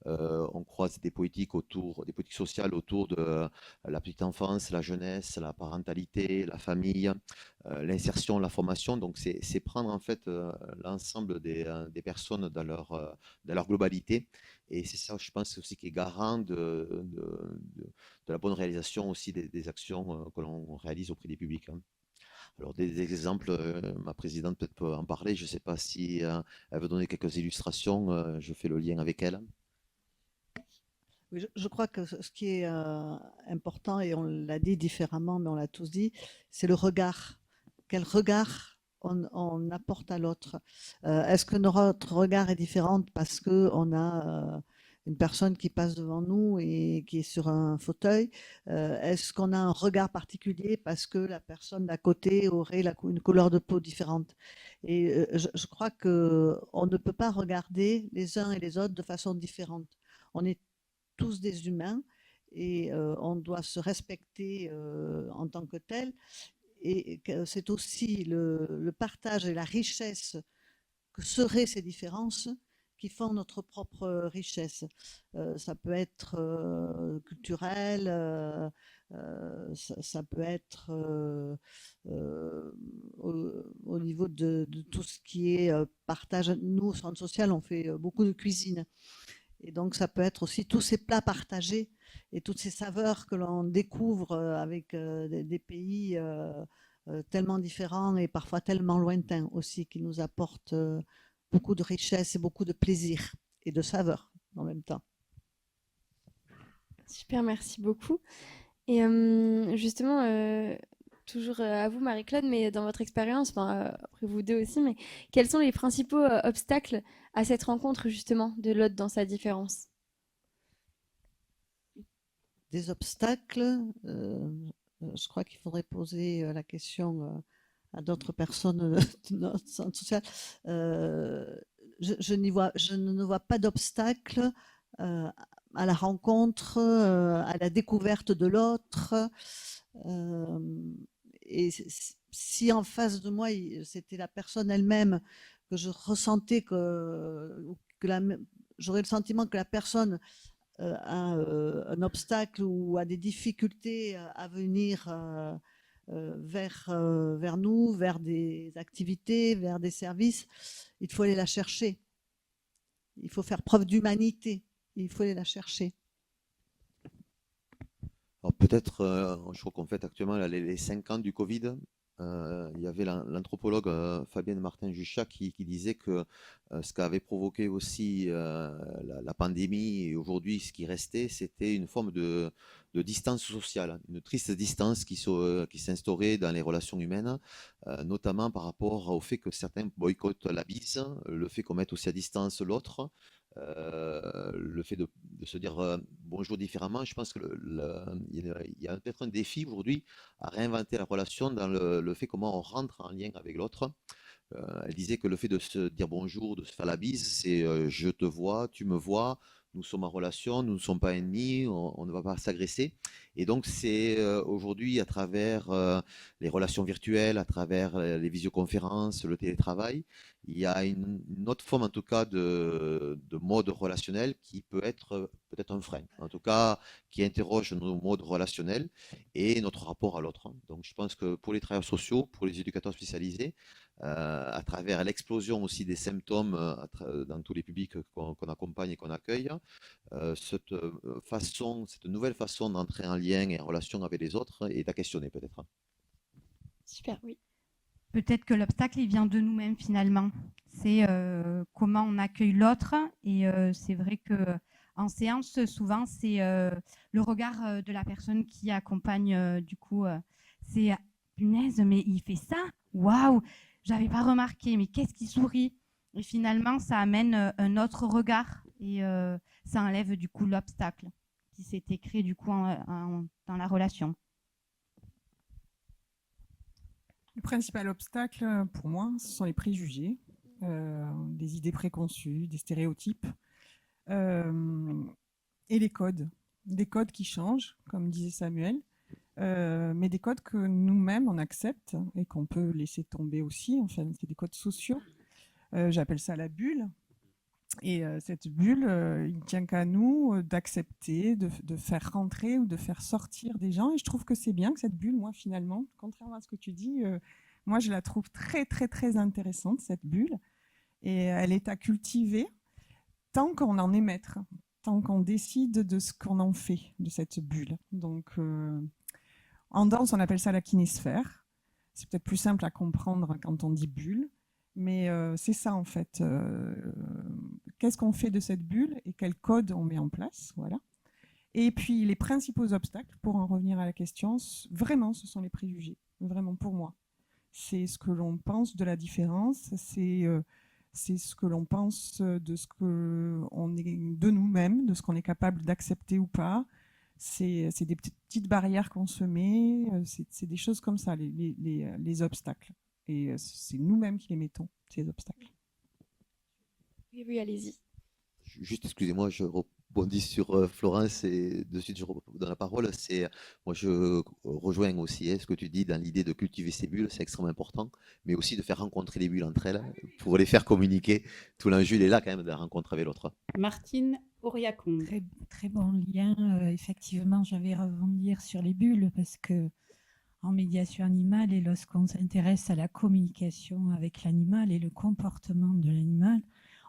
on croise des politiques sociales autour de la petite enfance, la jeunesse, la parentalité, la famille, l'insertion, la formation. Donc, c'est prendre en fait l'ensemble des personnes dans leur globalité. Et c'est ça, je pense, aussi qui est garant de la bonne réalisation aussi des actions que l'on réalise auprès des publics. Alors, des exemples, ma présidente peut-être peut en parler. Je ne sais pas si elle veut donner quelques illustrations. Je fais le lien avec elle. Oui, je crois que ce qui est important, et on l'a dit différemment, mais on l'a tous dit, c'est le regard. Quel regard on apporte à l'autre? Est-ce que notre regard est différent parce qu'on a une personne qui passe devant nous et qui est sur un fauteuil? Est-ce qu'on a un regard particulier parce que la personne d'à côté aurait une couleur de peau différente? Et je crois qu'on ne peut pas regarder les uns et les autres de façon différente. On est tous des humains et on doit se respecter en tant que tel. Et c'est aussi le partage et la richesse que seraient ces différences qui font notre propre richesse. Ça peut être culturel, ça peut être au niveau de tout ce qui est partage. Nous, au centre social, on fait beaucoup de cuisine. Et donc, ça peut être aussi tous ces plats partagés et toutes ces saveurs que l'on découvre avec des pays tellement différents et parfois tellement lointains aussi, qui nous apportent beaucoup de richesse et beaucoup de plaisir et de saveur en même temps. Super, merci beaucoup. Et justement, toujours à vous, Marie-Claude, mais dans votre expérience, après vous deux aussi, mais quels sont les principaux obstacles à cette rencontre justement de l'autre dans sa différence? Des obstacles, je crois qu'il faudrait poser la question à d'autres personnes de notre centre social. Je ne vois pas d'obstacle à la rencontre, à la découverte de l'autre. Et si en face de moi, c'était la personne elle-même, que je ressentais j'aurais le sentiment que la personne a un obstacle ou a des difficultés à venir vers nous, vers des activités, vers des services, il faut aller la chercher. Il faut faire preuve d'humanité. Il faut aller la chercher. Alors peut-être, je crois qu'on fête actuellement les 5 ans du Covid. Il y avait l'anthropologue Fabienne Martin-Juchat qui disait que ce qu'avait provoqué aussi la pandémie et aujourd'hui ce qui restait, c'était une forme de distance sociale, une triste distance qui s'instaurait dans les relations humaines, notamment par rapport au fait que certains boycottent la bise, le fait qu'on mette aussi à distance l'autre. Le fait de se dire bonjour différemment, je pense que il y a peut-être un défi aujourd'hui à réinventer la relation dans le fait comment on rentre en lien avec l'autre. Elle disait que le fait de se dire bonjour, de se faire la bise, c'est je te vois, tu me vois, nous sommes en relation, nous ne sommes pas ennemis, on ne va pas s'agresser. Et donc c'est aujourd'hui à travers les relations virtuelles, à travers les visioconférences, le télétravail, il y a une autre forme en tout cas de mode relationnel qui peut être peut-être un frein, en tout cas qui interroge nos modes relationnels et notre rapport à l'autre. Donc je pense que pour les travailleurs sociaux, pour les éducateurs spécialisés, à travers l'explosion aussi des symptômes dans tous les publics qu'on accompagne et qu'on accueille, cette nouvelle façon d'entrer en lien et en relation avec les autres est à questionner peut-être. Super, oui. Peut-être que l'obstacle, il vient de nous-mêmes finalement. C'est comment on accueille l'autre. Et c'est vrai qu'en séance, souvent, c'est le regard de la personne qui accompagne. Du coup, c'est punaise, mais il fait ça. Waouh, j'avais pas remarqué, mais qu'est-ce qu'il sourit. Et finalement, ça amène un autre regard et ça enlève du coup l'obstacle qui s'était créé du coup dans la relation. Le principal obstacle pour moi, ce sont les préjugés, des idées préconçues, des stéréotypes et les codes. Des codes qui changent, comme disait Samuel, mais des codes que nous-mêmes on accepte et qu'on peut laisser tomber aussi. Enfin, c'est des codes sociaux. J'appelle ça la bulle. Et cette bulle, il ne tient qu'à nous d'accepter, de faire rentrer ou de faire sortir des gens. Et je trouve que c'est bien que cette bulle, moi, finalement, contrairement à ce que tu dis, moi, je la trouve très, très, très intéressante, cette bulle. Et elle est à cultiver tant qu'on en est maître, tant qu'on décide de ce qu'on en fait de cette bulle. Donc, en danse, on appelle ça la kinésphère. C'est peut-être plus simple à comprendre quand on dit bulle. Mais c'est ça en fait. Qu'est-ce qu'on fait de cette bulle et quel code on met en place, voilà. Et puis les principaux obstacles, pour en revenir à la question, vraiment, ce sont les préjugés. Vraiment pour moi, c'est ce que l'on pense de la différence, c'est ce que l'on pense de ce que on est de nous-mêmes, de ce qu'on est capable d'accepter ou pas. C'est des petites barrières qu'on se met. C'est des choses comme ça, les obstacles. Et c'est nous-mêmes qui les mettons, ces obstacles. Oui, allez-y. Juste, excusez-moi, je rebondis sur Florence et de suite je donne la parole. Moi je rejoins aussi ce que tu dis dans l'idée de cultiver ces bulles, c'est extrêmement important, mais aussi de faire rencontrer les bulles entre elles pour les faire communiquer. Tout l'enjeu il est là quand même de la rencontre avec l'autre. Martine Auriacombe. Très, très bon lien. Effectivement, j'avais rebondir sur les bulles parce que en médiation animale et lorsqu'on s'intéresse à la communication avec l'animal et le comportement de l'animal,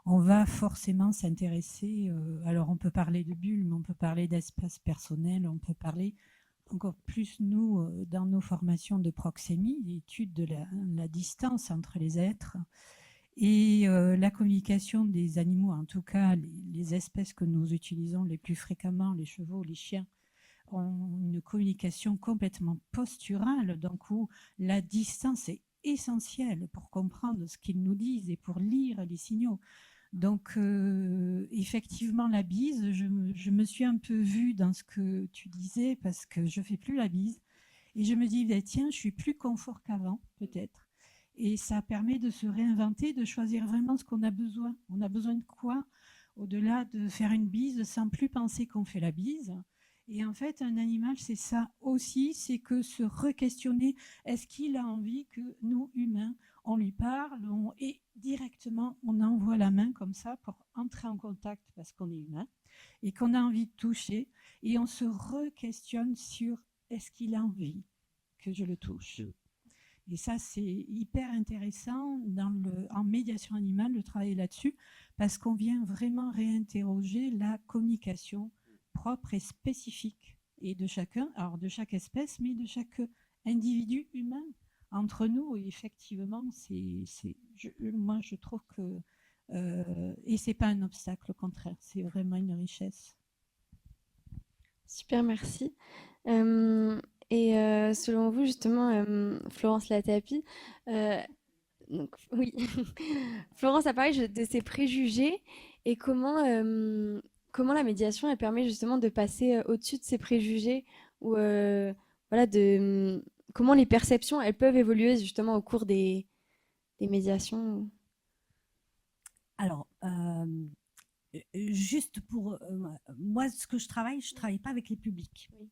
on va forcément s'intéresser, alors on peut parler de bulles, mais on peut parler d'espace personnel, on peut parler encore plus, nous, dans nos formations de proxémie, l'étude de la distance entre les êtres et la communication des animaux, en tout cas les espèces que nous utilisons les plus fréquemment, les chevaux, les chiens, ont une communication complètement posturale, donc où la distance est essentielle pour comprendre ce qu'ils nous disent et pour lire les signaux. Donc, effectivement, la bise, je me suis un peu vue dans ce que tu disais parce que je ne fais plus la bise. Et je me dis, ben, tiens, je suis plus confort qu'avant, peut-être. Et ça permet de se réinventer, de choisir vraiment ce qu'on a besoin. On a besoin de quoi, au-delà de faire une bise sans plus penser qu'on fait la bise. Et en fait, un animal, c'est ça aussi, c'est que se re-questionner, est-ce qu'il a envie que nous, humains, on lui parle et directement, on envoie la main comme ça pour entrer en contact parce qu'on est humain et qu'on a envie de toucher et on se re-questionne sur est-ce qu'il a envie que je le touche. Et ça, c'est hyper intéressant en médiation animale de travailler là-dessus parce qu'on vient vraiment réinterroger la communication propre et spécifique et de chacun, alors de chaque espèce, mais de chaque individu humain. Entre nous, effectivement, moi je trouve que et c'est pas un obstacle, au contraire, c'est vraiment une richesse. Super, merci. Selon vous, justement, Florence Latapi, donc, oui, Florence a parlé de ses préjugés et comment la médiation elle permet justement de passer au-dessus de ces préjugés ou voilà comment les perceptions elles peuvent évoluer justement au cours des médiations. Alors, juste pour moi, ce que je travaille pas avec les publics. Oui.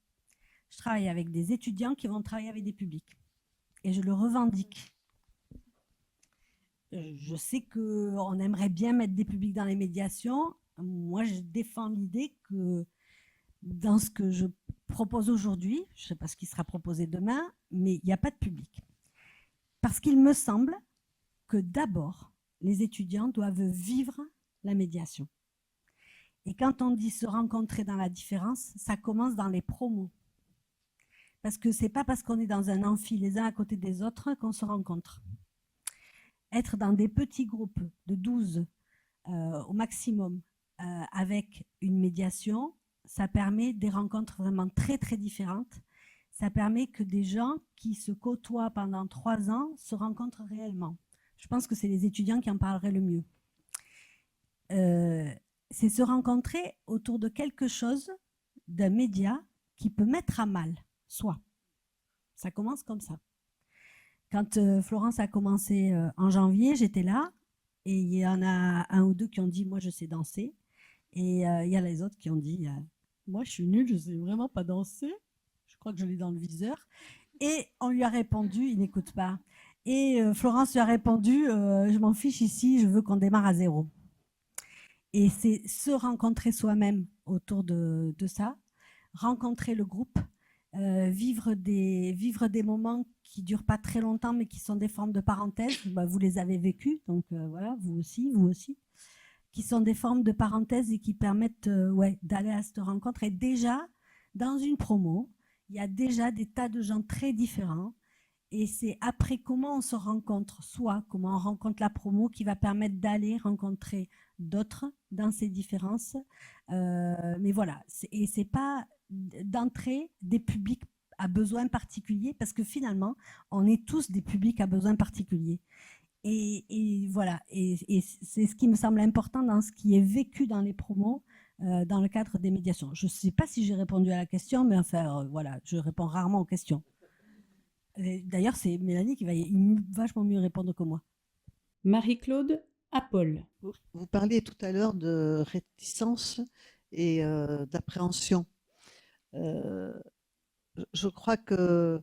Je travaille avec des étudiants qui vont travailler avec des publics. Et je le revendique. Je sais qu'on aimerait bien mettre des publics dans les médiations. Moi, je défends l'idée que dans ce que je propose aujourd'hui, je ne sais pas ce qui sera proposé demain, mais il n'y a pas de public. Parce qu'il me semble que d'abord, les étudiants doivent vivre la médiation. Et quand on dit se rencontrer dans la différence, ça commence dans les promos. Parce que ce n'est pas parce qu'on est dans un amphi les uns à côté des autres qu'on se rencontre. Être dans des petits groupes de 12 au maximum avec une médiation, ça permet des rencontres vraiment très très différentes. Ça permet que des gens qui se côtoient pendant 3 ans se rencontrent réellement. Je pense que c'est les étudiants qui en parleraient le mieux. C'est se rencontrer autour de quelque chose, d'un média qui peut mettre à mal soi. Ça commence comme ça. Quand Florence a commencé en janvier, j'étais là et il y en a un ou deux qui ont dit « moi je sais danser » et il y a les autres qui ont dit « moi je suis nulle, je ne sais vraiment pas danser, je crois que je l'ai dans le viseur » et on lui a répondu « il n'écoute pas ». Et Florence lui a répondu « je m'en fiche ici, je veux qu'on démarre à zéro ». Et c'est se rencontrer soi-même autour de ça, rencontrer le groupe, vivre des moments qui ne durent pas très longtemps, mais qui sont des formes de parenthèses. Bah, vous les avez vécues, donc voilà, vous aussi, qui sont des formes de parenthèses et qui permettent d'aller à cette rencontre. Et déjà, dans une promo, il y a déjà des tas de gens très différents. Et c'est après comment on se rencontre, soit comment on rencontre la promo, qui va permettre d'aller rencontrer d'autres dans ces différences. Mais voilà, et c'est pas d'entrer des publics à besoins particuliers, parce que finalement, on est tous des publics à besoins particuliers. Et voilà, et c'est ce qui me semble important dans ce qui est vécu dans les promos, dans le cadre des médiations. Je ne sais pas si j'ai répondu à la question, mais enfin, voilà, je réponds rarement aux questions. D'ailleurs, c'est Mélanie qui va vachement mieux répondre que moi. Marie-Claude Apol. Vous parliez tout à l'heure de réticence et d'appréhension. Je crois que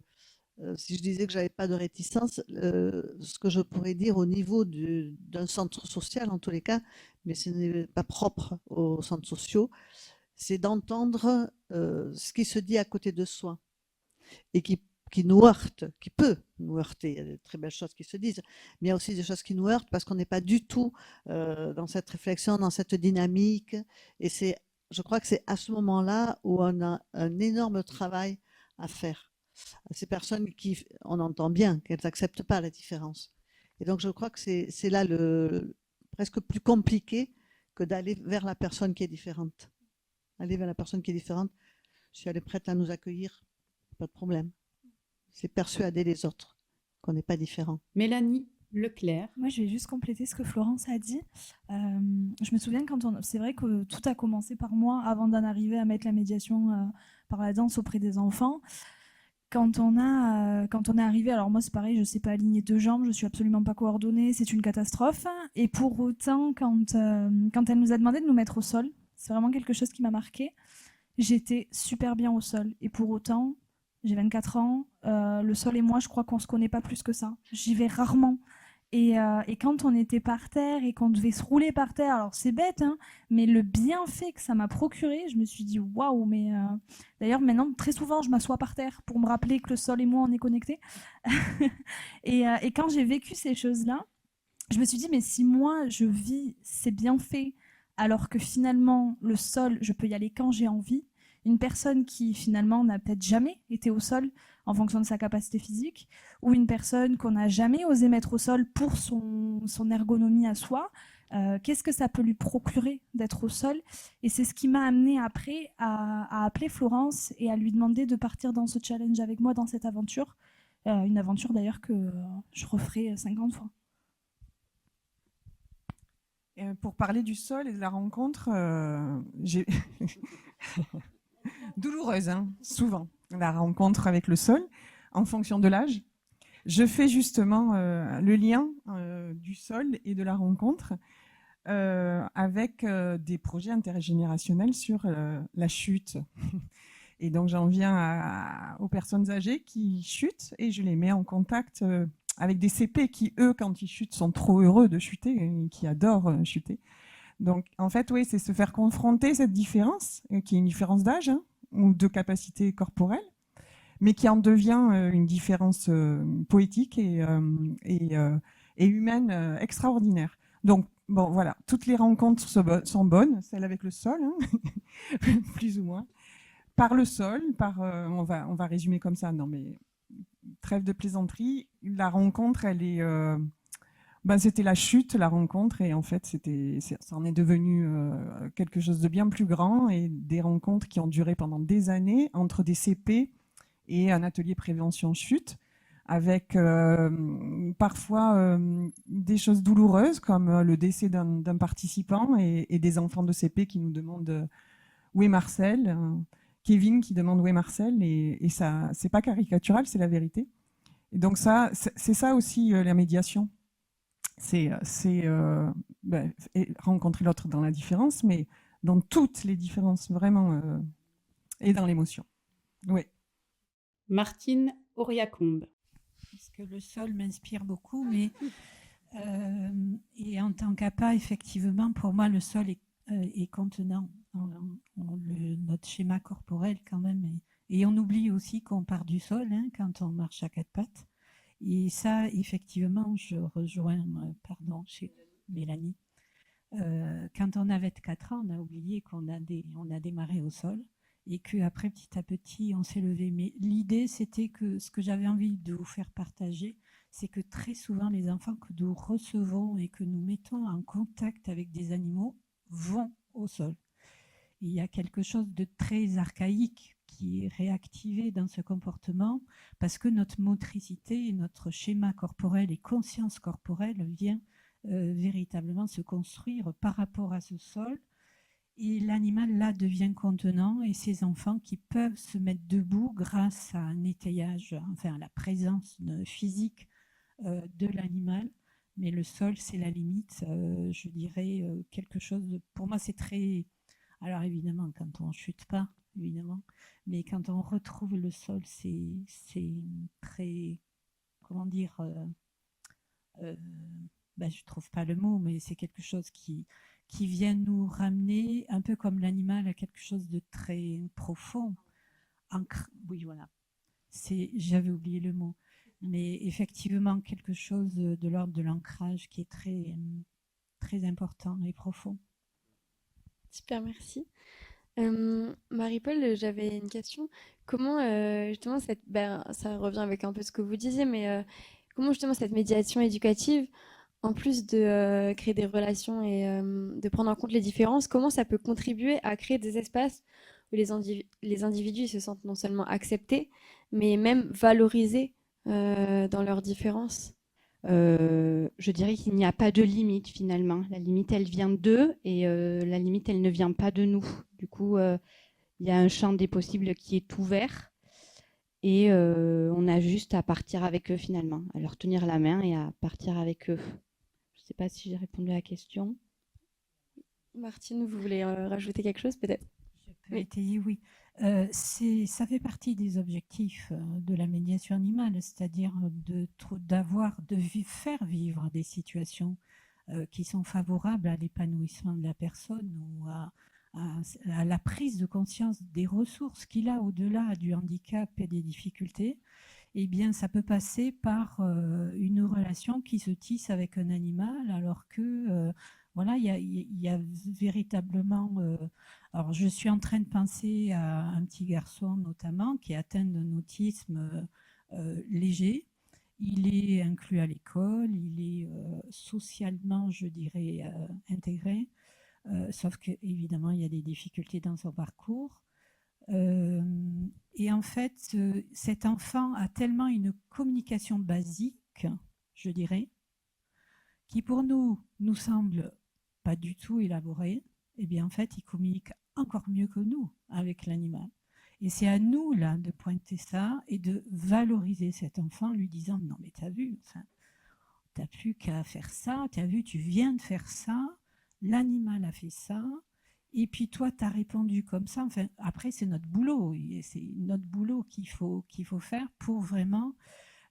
si je disais que j'avais pas de réticence, ce que je pourrais dire au niveau d'un centre social, en tous les cas, mais ce n'est pas propre aux centres sociaux, c'est d'entendre ce qui se dit à côté de soi et qui nous heurte, qui peut nous heurter. Il y a de très belles choses qui se disent, mais il y a aussi des choses qui nous heurtent parce qu'on n'est pas du tout dans cette réflexion, dans cette dynamique. Et je crois que c'est à ce moment-là où on a un énorme travail à faire. Ces personnes qui, on entend bien qu'elles n'acceptent pas la différence. Et donc je crois que c'est là presque plus compliqué que d'aller vers la personne qui est différente. Aller vers la personne qui est différente, si elle est prête à nous accueillir, pas de problème. C'est persuader les autres qu'on n'est pas différent. Mélanie Leclerc. Moi, je vais juste compléter ce que Florence a dit. Je me souviens c'est vrai que tout a commencé par moi avant d'en arriver à mettre la médiation par la danse auprès des enfants. Quand on est arrivé, alors moi c'est pareil, je ne sais pas aligner 2 jambes, je ne suis absolument pas coordonnée, c'est une catastrophe. Et pour autant, quand elle nous a demandé de nous mettre au sol, c'est vraiment quelque chose qui m'a marqué. J'étais super bien au sol. Et pour autant, j'ai 24 ans, le sol et moi, je crois qu'on ne se connaît pas plus que ça. J'y vais rarement. Et quand on était par terre et qu'on devait se rouler par terre, alors c'est bête, hein, mais le bienfait que ça m'a procuré, je me suis dit waouh, mais d'ailleurs maintenant très souvent je m'assois par terre pour me rappeler que le sol et moi on est connectés. et quand j'ai vécu ces choses-là, je me suis dit mais si moi je vis ces bienfaits alors que finalement le sol je peux y aller quand j'ai envie, une personne qui finalement n'a peut-être jamais été au sol en fonction de sa capacité physique, ou une personne qu'on n'a jamais osé mettre au sol pour son ergonomie à soi, qu'est-ce que ça peut lui procurer d'être au sol? Et c'est ce qui m'a amené après à appeler Florence et à lui demander de partir dans ce challenge avec moi, dans cette aventure. Une aventure d'ailleurs que je referai 50 fois. Pour parler du sol et de la rencontre, douloureuse, hein, souvent, la rencontre avec le sol, en fonction de l'âge. Je fais justement le lien du sol et de la rencontre avec des projets intergénérationnels sur la chute. Et donc j'en viens aux personnes âgées qui chutent et je les mets en contact avec des CP qui, eux, quand ils chutent, sont trop heureux de chuter et qui adorent chuter. Donc en fait, oui, c'est se faire confronter cette différence, qui est une différence d'âge, hein, ou de capacité corporelle, mais qui en devient une différence poétique et humaine extraordinaire. Donc, bon, voilà, toutes les rencontres sont bonnes, celles avec le sol, hein, plus ou moins, par le sol, on va résumer comme ça, non mais trêve de plaisanterie, la rencontre, elle est... c'était la chute, la rencontre, et en fait, ça en est devenu quelque chose de bien plus grand, et des rencontres qui ont duré pendant des années entre des CP et un atelier prévention chute, avec parfois des choses douloureuses, comme le décès d'un participant et des enfants de CP qui nous demandent où est Marcel, Kevin qui demande où est Marcel, et ça, c'est pas caricatural, c'est la vérité. Et donc ça, c'est ça aussi la médiation. C'est rencontrer l'autre dans la différence, mais dans toutes les différences, vraiment, et dans l'émotion. Oui. Martine Auriacombe. Parce que le sol m'inspire beaucoup, mais et en tant qu'APA, effectivement, pour moi, le sol est contenant notre schéma corporel quand même. Et on oublie aussi qu'on part du sol hein, quand on marche à 4 pattes. Et ça, effectivement, je rejoins, chez Mélanie. Quand on avait 4 ans, on a oublié qu'on a démarré au sol et qu'après, petit à petit, on s'est levé. Mais l'idée, c'était que ce que j'avais envie de vous faire partager, c'est que très souvent, les enfants que nous recevons et que nous mettons en contact avec des animaux vont au sol. Il y a quelque chose de très archaïque qui est réactivé dans ce comportement parce que notre motricité, notre schéma corporel et conscience corporelle vient véritablement se construire par rapport à ce sol. Et l'animal, là, devient contenant et ces enfants qui peuvent se mettre debout grâce à un étayage, enfin à la présence physique de l'animal. Mais le sol, c'est la limite, je dirais, quelque chose de... Pour moi, c'est très... Alors évidemment, quand on chute pas, évidemment, mais quand on retrouve le sol, c'est très, comment dire, ben, je trouve pas le mot, mais c'est quelque chose qui vient nous ramener, un peu comme l'animal, à quelque chose de très profond. Oui, voilà. J'avais oublié le mot. Mais effectivement, quelque chose de l'ordre de l'ancrage qui est très, très important et profond. Super, merci. Marie-Paul, j'avais une question. Comment justement ça revient avec un peu ce que vous disiez, mais comment justement cette médiation éducative, en plus de créer des relations et de prendre en compte les différences, comment ça peut contribuer à créer des espaces où les individus se sentent non seulement acceptés, mais même valorisés dans leurs différences? Je dirais qu'il n'y a pas de limite finalement. La limite, elle vient d'eux et la limite, elle ne vient pas de nous. Du coup, il y a un champ des possibles qui est ouvert et on a juste à partir avec eux finalement, à leur tenir la main et à partir avec eux. Je ne sais pas si j'ai répondu à la question. Martine, vous voulez rajouter quelque chose peut-être? Je peux étayer, oui. Ça fait partie des objectifs de la médiation animale, c'est-à-dire de faire vivre des situations qui sont favorables à l'épanouissement de la personne ou à la prise de conscience des ressources qu'il a au-delà du handicap et des difficultés. Eh bien, ça peut passer par une relation qui se tisse avec un animal, alors que voilà, il y a véritablement. Alors, je suis en train de penser à un petit garçon notamment qui est atteint d'un autisme léger. Il est inclus à l'école, il est socialement, je dirais, intégré, sauf qu'évidemment, il y a des difficultés dans son parcours. Et en fait, cet enfant a tellement une communication basique, je dirais, qui pour nous semble pas du tout élaborée. Eh bien, en fait, il communique encore mieux que nous avec l'animal. Et c'est à nous, là, de pointer ça et de valoriser cet enfant, lui disant, non, mais t'as vu, enfin, t'as plus qu'à faire ça, t'as vu, tu viens de faire ça, l'animal a fait ça, et puis toi, tu as répondu comme ça. Enfin, après, c'est notre boulot. C'est notre boulot qu'il faut faire pour vraiment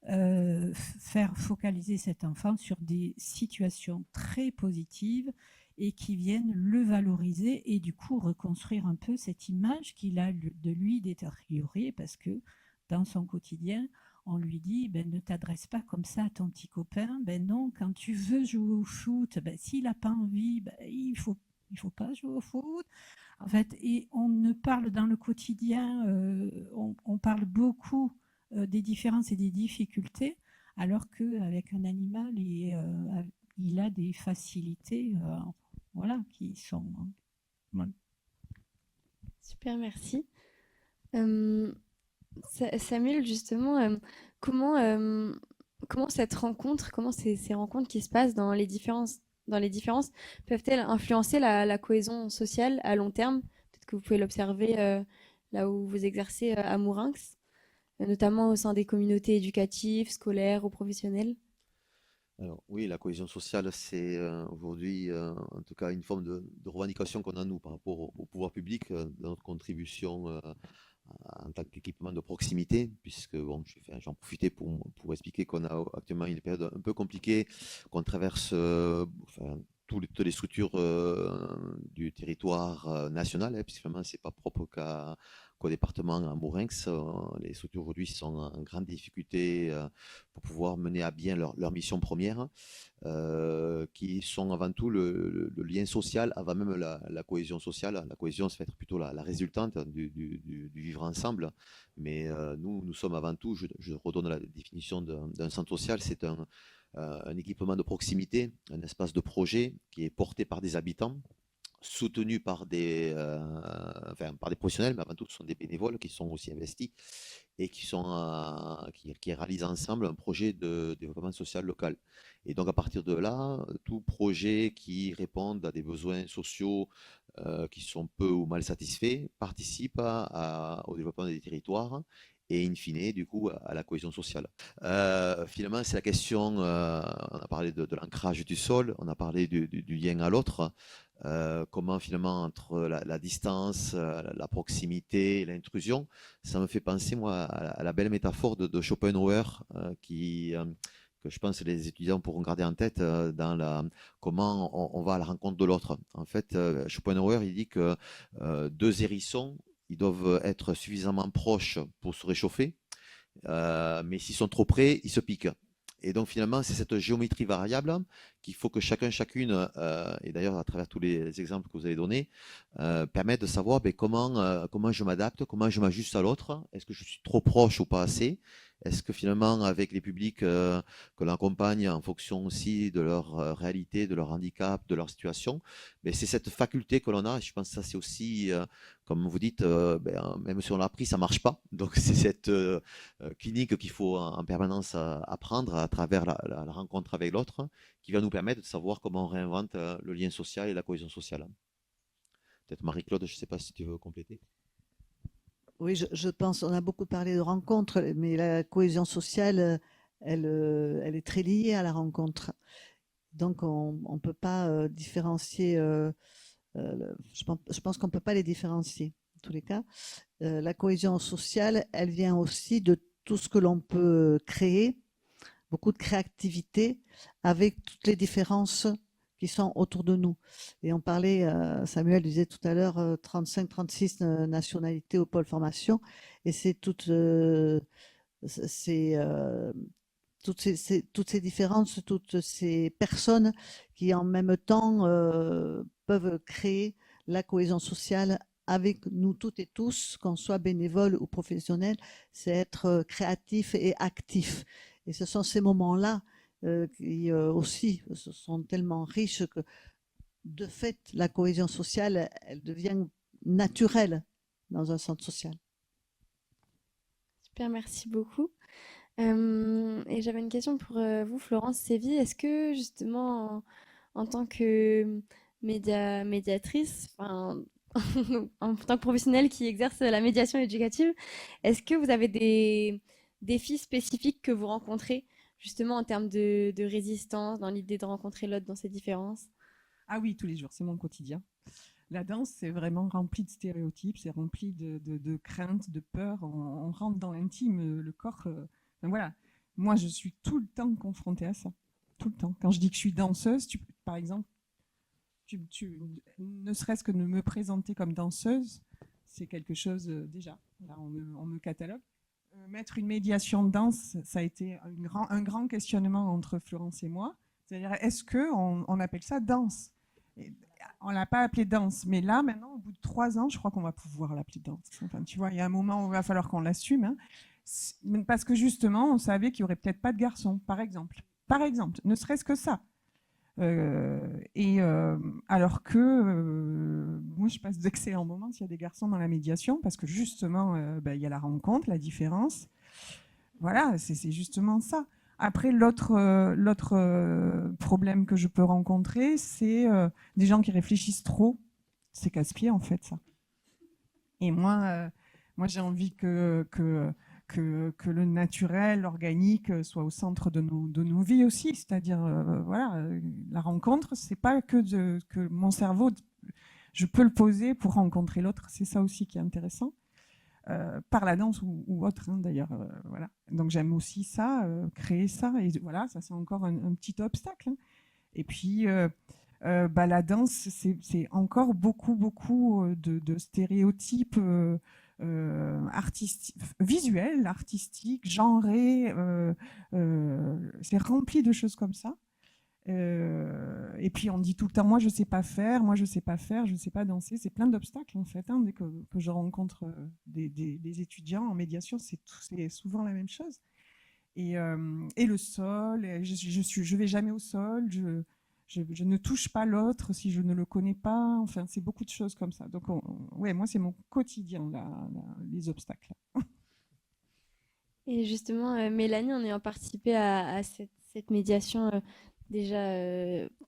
faire focaliser cet enfant sur des situations très positives et qui viennent le valoriser et du coup reconstruire un peu cette image qu'il a de lui détériorée parce que dans son quotidien, on lui dit ben, ne t'adresse pas comme ça à ton petit copain. Ben non, quand tu veux jouer au foot, ben, s'il n'a pas envie, ben, il faut pas jouer au foot. En fait, et on ne parle dans le quotidien, on parle beaucoup des différences et des difficultés, alors qu'avec un animal, il a des facilités voilà, qui sont... voilà. Super, merci. Samuel, justement, comment cette rencontre, comment ces rencontres qui se passent dans les différences peuvent-elles influencer la cohésion sociale à long terme? Peut-être que vous pouvez l'observer là où vous exercez à Mourinx, notamment au sein des communautés éducatives, scolaires ou professionnelles. Alors oui, la cohésion sociale, c'est aujourd'hui en tout cas une forme de revendication qu'on a nous par rapport au pouvoir public, dans notre contribution en tant qu'équipement de proximité, puisque bon, j'en profitais pour expliquer qu'on a actuellement une période un peu compliquée, qu'on traverse toutes les structures du territoire national, hein, puisque finalement c'est pas propre qu'au département à Mourinx. Les structures aujourd'hui sont en grande difficulté pour pouvoir mener à bien leur mission première, qui sont avant tout le lien social, avant même la cohésion sociale. La cohésion, ça va être plutôt la résultante du vivre ensemble. Mais nous sommes avant tout, je redonne la définition d'un centre social, c'est un équipement de proximité, un espace de projet qui est porté par des habitants, soutenu par des professionnels, mais avant tout, ce sont des bénévoles qui sont aussi investis et qui réalisent ensemble un projet de développement social local. Et donc, à partir de là, tout projet qui répond à des besoins sociaux qui sont peu ou mal satisfaits participe au développement des territoires et in fine, du coup, à la cohésion sociale. Finalement, c'est la question, on a parlé de l'ancrage du sol, on a parlé du lien à l'autre, comment finalement entre la distance, la proximité, l'intrusion, ça me fait penser, moi, à la belle métaphore de Schopenhauer, que je pense que les étudiants pourront garder en tête comment on va à la rencontre de l'autre. En fait, Schopenhauer, il dit que deux hérissons, ils doivent être suffisamment proches pour se réchauffer, mais s'ils sont trop près, ils se piquent. Et donc finalement, c'est cette géométrie variable qu'il faut que chacune, et d'ailleurs à travers tous les exemples que vous avez donnés, permettent de savoir comment je m'adapte, comment je m'ajuste à l'autre. Est-ce que je suis trop proche ou pas assez? Est-ce que finalement, avec les publics que l'on accompagne en fonction aussi de leur réalité, de leur handicap, de leur situation, c'est cette faculté que l'on a. Je pense que ça, c'est aussi, comme vous dites, même si on l'a appris, ça ne marche pas. Donc, c'est cette clinique qu'il faut en permanence apprendre à travers la rencontre avec l'autre, qui va nous permettre de savoir comment on réinvente le lien social et la cohésion sociale. Peut-être Marie-Claude, je ne sais pas si tu veux compléter. Oui, je pense, on a beaucoup parlé de rencontres, mais la cohésion sociale, elle est très liée à la rencontre. Donc, on ne peut pas différencier, je pense qu'on ne peut pas les différencier, en tous les cas. La cohésion sociale, elle vient aussi de tout ce que l'on peut créer, beaucoup de créativité, avec toutes les différences qui sont autour de nous. Et on parlait, Samuel disait tout à l'heure, 35-36 nationalités au pôle formation, et c'est toutes ces différences, toutes ces personnes qui en même temps peuvent créer la cohésion sociale avec nous toutes et tous, qu'on soit bénévole ou professionnel, c'est être créatif et actif. Et ce sont ces moments-là qui aussi sont tellement riches que de fait la cohésion sociale elle devient naturelle dans un centre social. Super, merci beaucoup. Et j'avais une question pour vous, Florence Sévy. Est-ce que justement en tant que médiatrice, en tant que professionnelle qui exerce la médiation éducative, est-ce que vous avez des défis spécifiques que vous rencontrez justement en termes de résistance, dans l'idée de rencontrer l'autre dans ses différences? Ah oui, tous les jours, c'est mon quotidien. La danse, c'est vraiment rempli de stéréotypes, c'est rempli de craintes, de peurs. On rentre dans l'intime, le corps. Voilà. Moi, je suis tout le temps confrontée à ça. Tout le temps. Quand je dis que je suis danseuse, par exemple, ne serait-ce que de me présenter comme danseuse, c'est quelque chose déjà. Là, on me catalogue. Mettre une médiation de danse, ça a été un grand questionnement entre Florence et moi. C'est-à-dire, est-ce qu'on appelle ça danse? On ne l'a pas appelé danse, mais là, maintenant, au bout de 3 ans, je crois qu'on va pouvoir l'appeler danse. Enfin, tu vois, il y a un moment où il va falloir qu'on l'assume. Hein. Parce que justement, on savait qu'il n'y aurait peut-être pas de garçons, par exemple. Par exemple, ne serait-ce que ça. Alors que moi, je passe d'excellents moments s'il y a des garçons dans la médiation, parce que justement, il y a la rencontre, la différence. Voilà, c'est justement ça. Après, l'autre problème que je peux rencontrer, c'est des gens qui réfléchissent trop. C'est casse-pied, en fait, ça. Et moi j'ai envie que le naturel, l'organique soit au centre de nos vies aussi. C'est-à-dire, voilà, la rencontre, c'est pas que mon cerveau, je peux le poser pour rencontrer l'autre. C'est ça aussi qui est intéressant. Par la danse ou autre, hein, d'ailleurs. Voilà. Donc j'aime aussi ça, créer ça. Et voilà, ça c'est encore un petit obstacle. Hein. Et puis, la danse, c'est encore beaucoup de stéréotypes visuels, artistiques, genrés. C'est rempli de choses comme ça. Et puis on dit tout le temps, moi je sais pas faire, je sais pas danser. C'est plein d'obstacles en fait. Hein, dès que je rencontre des étudiants en médiation, c'est souvent la même chose. Et le sol, je vais jamais au sol, je ne touche pas l'autre si je ne le connais pas. Enfin, c'est beaucoup de choses comme ça. Donc, ouais, moi c'est mon quotidien les obstacles. Et justement, Mélanie, en ayant participé à cette médiation. Déjà,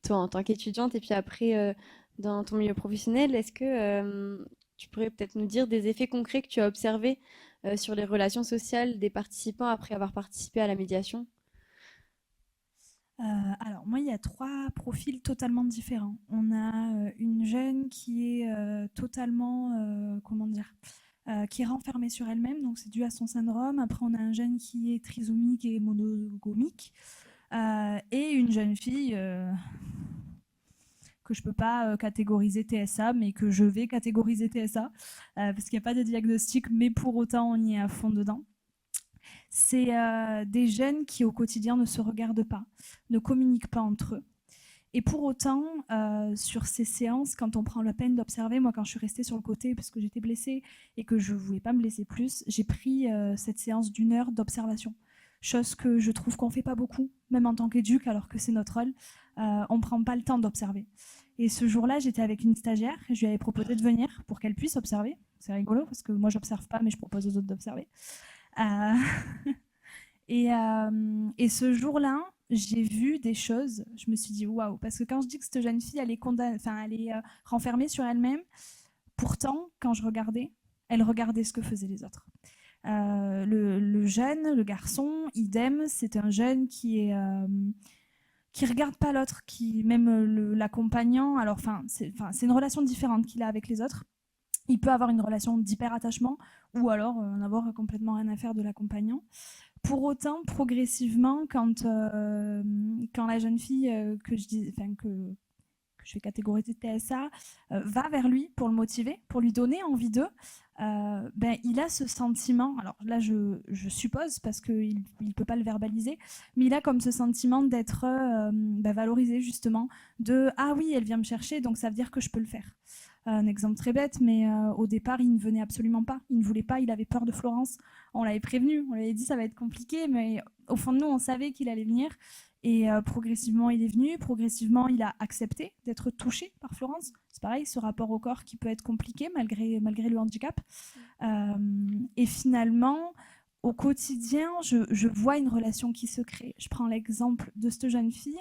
toi en tant qu'étudiante et puis après dans ton milieu professionnel, est-ce que tu pourrais peut-être nous dire des effets concrets que tu as observés sur les relations sociales des participants après avoir participé à la médiation? Alors, moi, il y a 3 profils totalement différents. On a une jeune qui est totalement, comment dire, qui est renfermée sur elle-même, donc c'est dû à son syndrome. Après, on a un jeune qui est trisomique et monogamique, et une jeune fille que je ne peux pas catégoriser TSA, mais que je vais catégoriser TSA, parce qu'il n'y a pas de diagnostic, mais pour autant, on y est à fond dedans. C'est des jeunes qui, au quotidien, ne se regardent pas, ne communiquent pas entre eux. Et pour autant, sur ces séances, quand on prend la peine d'observer, moi, quand je suis restée sur le côté parce que j'étais blessée et que je ne voulais pas me blesser plus, j'ai pris cette séance d'1 heure d'observation. Chose que je trouve qu'on ne fait pas beaucoup, même en tant qu'éduc, alors que c'est notre rôle. On ne prend pas le temps d'observer. Et ce jour-là, j'étais avec une stagiaire et je lui avais proposé de venir pour qu'elle puisse observer. C'est rigolo parce que moi, je n'observe pas, mais je propose aux autres d'observer. Et ce jour-là, j'ai vu des choses. Je me suis dit waouh, parce que quand je dis que cette jeune fille, elle est renfermée sur elle-même, pourtant, quand je regardais, elle regardait ce que faisaient les autres. Le jeune, le garçon, idem, c'est un jeune qui regarde pas l'autre, qui même l'accompagnant. Alors, c'est une relation différente qu'il a avec les autres. Il peut avoir une relation d'hyper-attachement ou alors en avoir complètement rien à faire de l'accompagnant. Pour autant, progressivement, quand la jeune fille que je vais catégoriser TSA va vers lui pour le motiver, pour lui donner envie d'eux, il a ce sentiment, alors là je suppose parce qu'il ne peut pas le verbaliser, mais il a comme ce sentiment d'être valorisé justement, de « ah oui, elle vient me chercher, donc ça veut dire que je peux le faire ». Un exemple très bête, mais au départ, il ne venait absolument pas. Il ne voulait pas, il avait peur de Florence. On l'avait prévenu, on lui avait dit ça va être compliqué, mais au fond de nous, on savait qu'il allait venir. Et progressivement, il est venu. Progressivement, il a accepté d'être touché par Florence. C'est pareil, ce rapport au corps qui peut être compliqué malgré le handicap. Et finalement, au quotidien, je vois une relation qui se crée. Je prends l'exemple de cette jeune fille.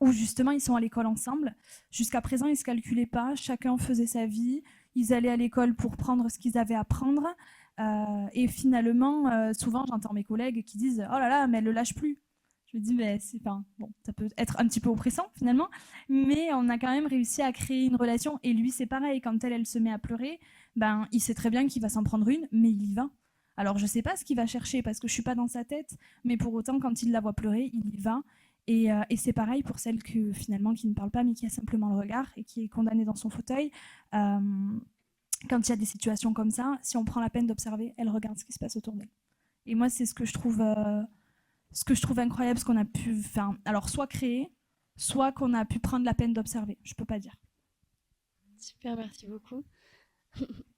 Où justement ils sont à l'école ensemble. Jusqu'à présent, ils ne se calculaient pas, chacun faisait sa vie, ils allaient à l'école pour prendre ce qu'ils avaient à prendre, et finalement, souvent j'entends mes collègues qui disent « oh là là, mais elle ne le lâche plus ». Je me dis « ça peut être un petit peu oppressant finalement, mais on a quand même réussi à créer une relation, et lui c'est pareil, quand elle se met à pleurer, il sait très bien qu'il va s'en prendre une, mais il y va. Alors je ne sais pas ce qu'il va chercher parce que je ne suis pas dans sa tête, mais pour autant quand il la voit pleurer, il y va. Et c'est pareil pour celle qui ne parle pas, mais qui a simplement le regard et qui est condamnée dans son fauteuil. Quand il y a des situations comme ça, si on prend la peine d'observer, elle regarde ce qui se passe autour d'elle. Et moi, c'est ce que je trouve incroyable, ce qu'on a pu faire. Alors, soit créer, soit qu'on a pu prendre la peine d'observer. Je ne peux pas dire. Super, merci beaucoup.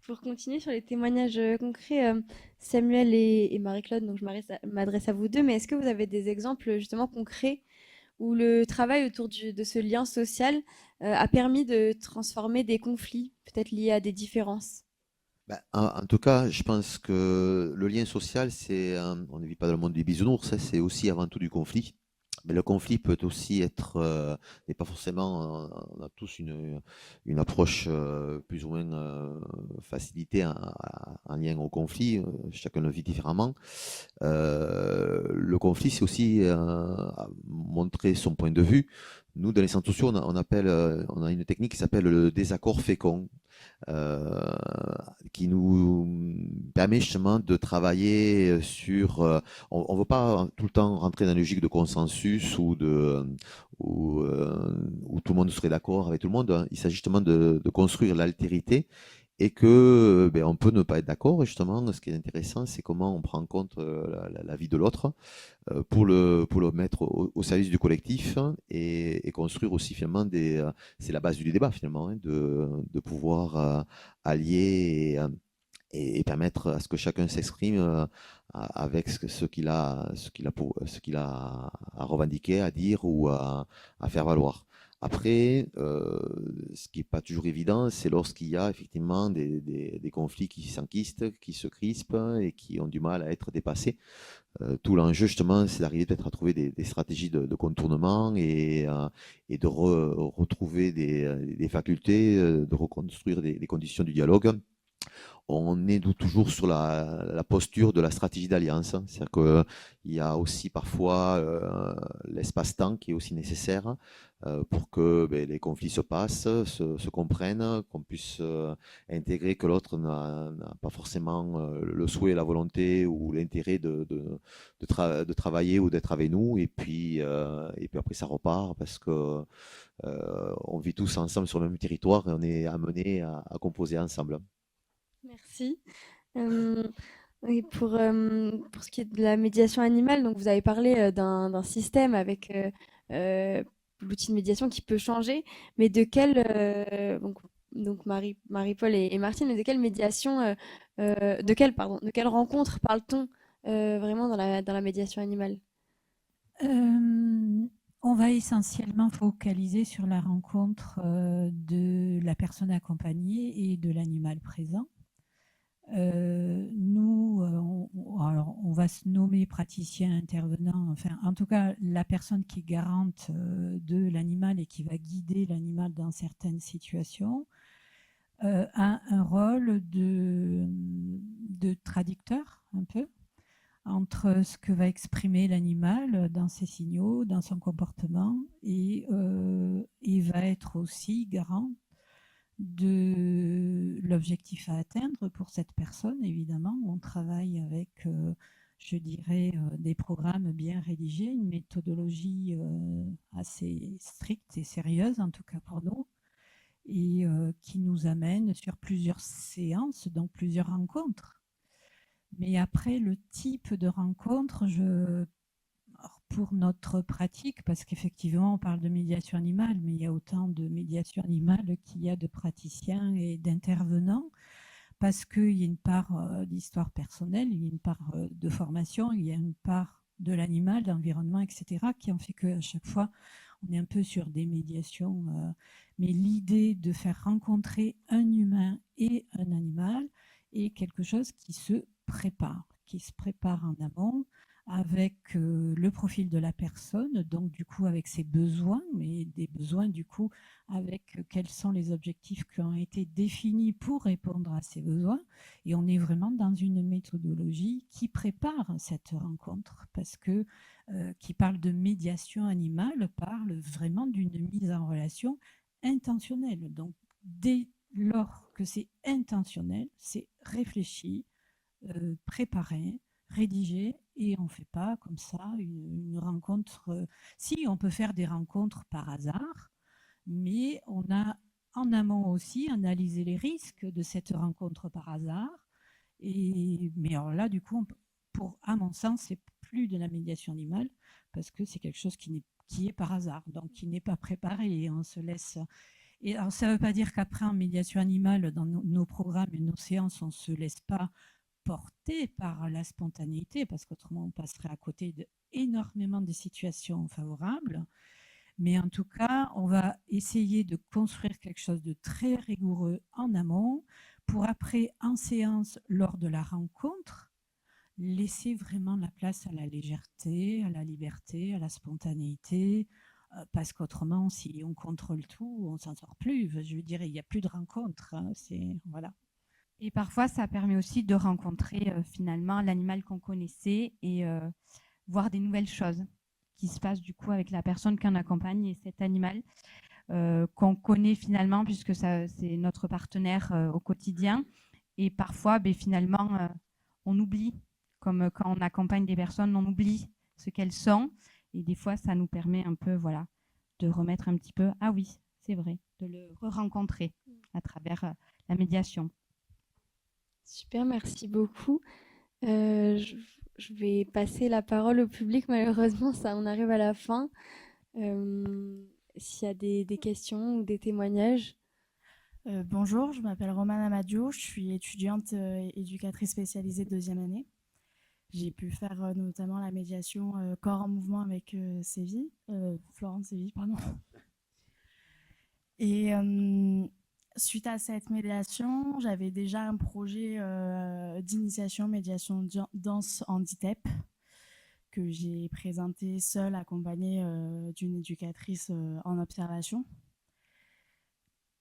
Pour continuer sur les témoignages concrets, Samuel et Marie-Claude, donc je m'adresse à vous deux, mais est-ce que vous avez des exemples justement concrets où le travail autour de ce lien social a permis de transformer des conflits, peut-être liés à des différences? En tout cas, je pense que le lien social, on ne vit pas dans le monde des bisounours, c'est aussi avant tout du conflit. Mais le conflit peut aussi être, et pas forcément, on a tous une approche plus ou moins facilitée en lien au conflit, chacun le vit différemment. Le conflit, c'est aussi montrer son point de vue. Nous, dans les centres sociaux, on a une technique qui s'appelle le désaccord fécond, qui nous permet justement de travailler sur... on ne veut pas tout le temps rentrer dans une logique de consensus où tout le monde serait d'accord avec tout le monde. Il s'agit justement de construire l'altérité, et que on peut ne pas être d'accord. Et justement, ce qui est intéressant, c'est comment on prend en compte la vie de l'autre pour le mettre au service du collectif, et construire aussi finalement c'est la base du débat finalement, hein, de pouvoir allier et permettre à ce que chacun s'exprime avec ce qu'il a à revendiquer, à dire ou à faire valoir. Après, ce qui n'est pas toujours évident, c'est lorsqu'il y a effectivement des conflits qui s'enquistent, qui se crispent et qui ont du mal à être dépassés. Tout l'enjeu, justement, c'est d'arriver peut-être à trouver des stratégies de contournement et de retrouver des facultés, de reconstruire des conditions du dialogue On est toujours sur la posture de la stratégie d'alliance, hein. C'est-à-dire qu'il y a aussi parfois l'espace-temps qui est aussi nécessaire pour que les conflits se passent, se comprennent, qu'on puisse intégrer que l'autre n'a pas forcément le souhait, la volonté ou l'intérêt de travailler ou d'être avec nous. Et puis après, ça repart parce que on vit tous ensemble sur le même territoire et on est amenés à composer ensemble. Merci. Et pour ce qui est de la médiation animale, donc vous avez parlé d'un système avec l'outil de médiation qui peut changer, mais donc Marie-Paul et Martine, mais de quelle médiation, de quelle rencontre parle-t-on vraiment dans la médiation animale? On va essentiellement focaliser sur la rencontre de la personne accompagnée et de l'animal présent. Nous, on va se nommer praticien intervenant, enfin, en tout cas, la personne qui est garante de l'animal et qui va guider l'animal dans certaines situations a un rôle de traducteur, un peu, entre ce que va exprimer l'animal dans ses signaux, dans son comportement, et va être aussi garant de l'objectif à atteindre pour cette personne. Évidemment, on travaille avec, je dirais, des programmes bien rédigés, une méthodologie assez stricte et sérieuse, en tout cas pour nous, et qui nous amène sur plusieurs séances, donc plusieurs rencontres. Mais après, le type de rencontre, pour notre pratique, parce qu'effectivement, on parle de médiation animale, mais il y a autant de médiation animale qu'il y a de praticiens et d'intervenants, parce qu'il y a une part d'histoire personnelle, il y a une part de formation, il y a une part de l'animal, d'environnement, etc., qui en fait qu'à chaque fois, on est un peu sur des médiations. Mais l'idée de faire rencontrer un humain et un animal est quelque chose qui se prépare en amont, avec le profil de la personne, donc du coup avec ses besoins, mais des besoins du coup avec quels sont les objectifs qui ont été définis pour répondre à ces besoins. Et on est vraiment dans une méthodologie qui prépare cette rencontre, parce que qui parle de médiation animale, parle vraiment d'une mise en relation intentionnelle. Donc dès lors que c'est intentionnel, c'est réfléchi, préparé, rédigé, et on ne fait pas comme ça une rencontre. Si, on peut faire des rencontres par hasard, mais on a en amont aussi analysé les risques de cette rencontre par hasard. Mais alors là, du coup, à mon sens, c'est plus de la médiation animale, parce que c'est quelque chose qui est par hasard, donc qui n'est pas préparé, et on se laisse. Et alors, ça ne veut pas dire qu'après, en médiation animale, dans nos programmes et nos séances, on ne se laisse pas porté par la spontanéité, parce qu'autrement on passerait à côté d'énormément de situations favorables. Mais en tout cas, on va essayer de construire quelque chose de très rigoureux en amont, pour après, en séance, lors de la rencontre, laisser vraiment la place à la légèreté, à la liberté, à la spontanéité, parce qu'autrement, si on contrôle tout, on s'en sort plus. Je veux dire, il n'y a plus de rencontre, hein, voilà. Et parfois, ça permet aussi de rencontrer finalement l'animal qu'on connaissait et voir des nouvelles choses qui se passent du coup avec la personne qu'on accompagne et cet animal qu'on connaît finalement, puisque c'est notre partenaire au quotidien. Et parfois, finalement, on oublie, comme quand on accompagne des personnes, on oublie ce qu'elles sont. Et des fois, ça nous permet un peu de remettre un petit peu, ah oui, c'est vrai, de le re-rencontrer à travers la médiation. Super, merci beaucoup. Je vais passer la parole au public. Malheureusement, on arrive à la fin. S'il y a des questions ou des témoignages. Bonjour, je m'appelle Romane Amadio, je suis étudiante éducatrice spécialisée de 2e année. J'ai pu faire notamment la médiation corps en mouvement avec Florence Séville, pardon. Et suite à cette médiation, j'avais déjà un projet d'initiation médiation danse en DITEP que j'ai présenté seule, accompagnée d'une éducatrice en observation.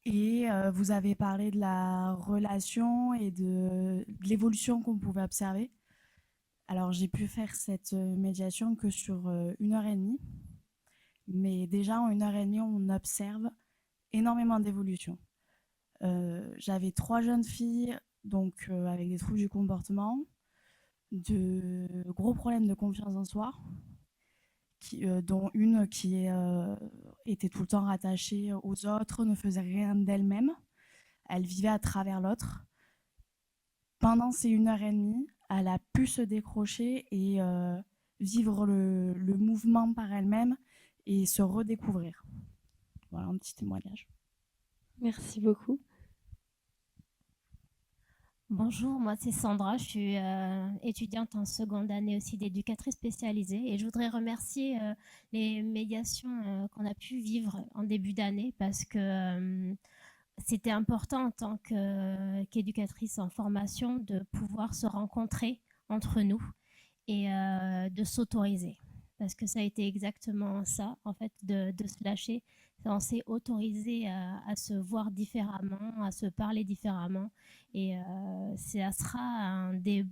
Et vous avez parlé de la relation et de l'évolution qu'on pouvait observer. Alors, j'ai pu faire cette médiation que sur 1 heure et demie. Mais déjà, en 1 heure et demie, on observe énormément d'évolution. J'avais 3 jeunes filles donc, avec des troubles du comportement, de gros problèmes de confiance en soi, dont une qui était tout le temps rattachée aux autres, ne faisait rien d'elle-même. Elle vivait à travers l'autre. Pendant ces 1 heure et demie, elle a pu se décrocher et vivre le mouvement par elle-même et se redécouvrir. Voilà un petit témoignage. Merci beaucoup. Bonjour, moi c'est Sandra, je suis étudiante en seconde année aussi d'éducatrice spécialisée et je voudrais remercier les médiations qu'on a pu vivre en début d'année parce que c'était important en tant qu'éducatrice en formation de pouvoir se rencontrer entre nous et de s'autoriser. Parce que ça a été exactement ça, en fait, de se lâcher. On s'est autorisé à se voir différemment, à se parler différemment. Et ça sera un des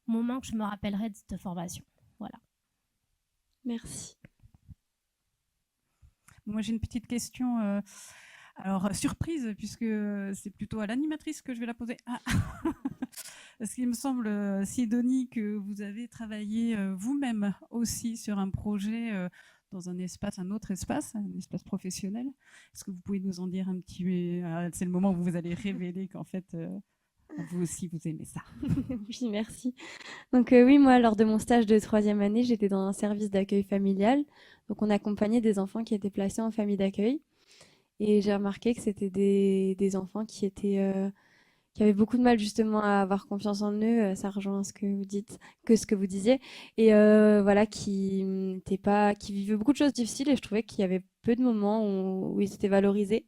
moments que je me rappellerai de cette formation. Voilà. Merci. Moi, j'ai une petite question. Alors, surprise, puisque c'est plutôt à l'animatrice que je vais la poser. Ah. Parce qu'il me semble, Sidonie, que vous avez travaillé vous-même aussi sur un projet dans un autre espace, un espace professionnel. Est-ce que vous pouvez nous en dire un petit peu? C'est le moment où vous allez révéler qu'en fait, vous aussi, vous aimez ça. Oui, merci. Donc oui, moi, lors de mon stage de 3e année, j'étais dans un service d'accueil familial. Donc on accompagnait des enfants qui étaient placés en famille d'accueil. Et j'ai remarqué que c'était des enfants qui avaient beaucoup de mal justement à avoir confiance en eux. Ça rejoint ce que vous disiez. Et voilà, qui vivaient beaucoup de choses difficiles. Et je trouvais qu'il y avait peu de moments où ils étaient valorisés.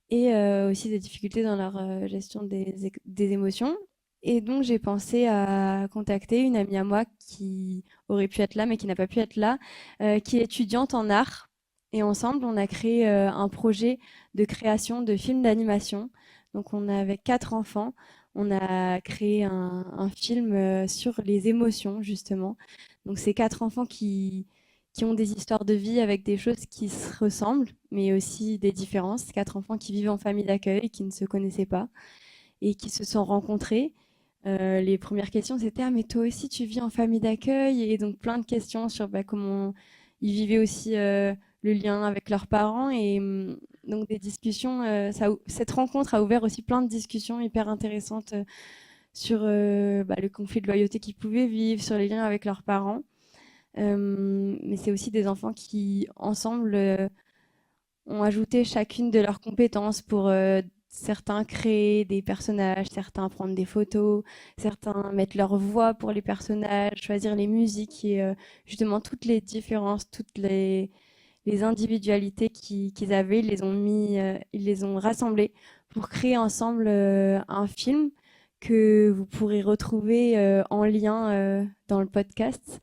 Et aussi des difficultés dans leur gestion des émotions. Et donc, j'ai pensé à contacter une amie à moi qui aurait pu être là, mais qui n'a pas pu être là, qui est étudiante en art. Et ensemble, on a créé un projet de création de films d'animation. Donc, on a avec 4 enfants, on a créé un film sur les émotions, justement. Donc, c'est 4 enfants qui ont des histoires de vie avec des choses qui se ressemblent, mais aussi des différences. 4 enfants qui vivent en famille d'accueil, qui ne se connaissaient pas et qui se sont rencontrés. Les premières questions, c'était « Ah, mais toi aussi, tu vis en famille d'accueil ?» Et donc, plein de questions sur comment ils vivaient aussi le lien avec leurs parents. Et donc, des discussions. Cette rencontre a ouvert aussi plein de discussions hyper intéressantes sur le conflit de loyauté qu'ils pouvaient vivre, sur les liens avec leurs parents. Mais c'est aussi des enfants qui, ensemble, ont ajouté chacune de leurs compétences pour certains créer des personnages, certains prendre des photos, certains mettre leur voix pour les personnages, choisir les musiques et justement toutes les différences, toutes les individualités qu'ils avaient, ils les ont rassemblées pour créer ensemble un film que vous pourrez retrouver en lien dans le podcast.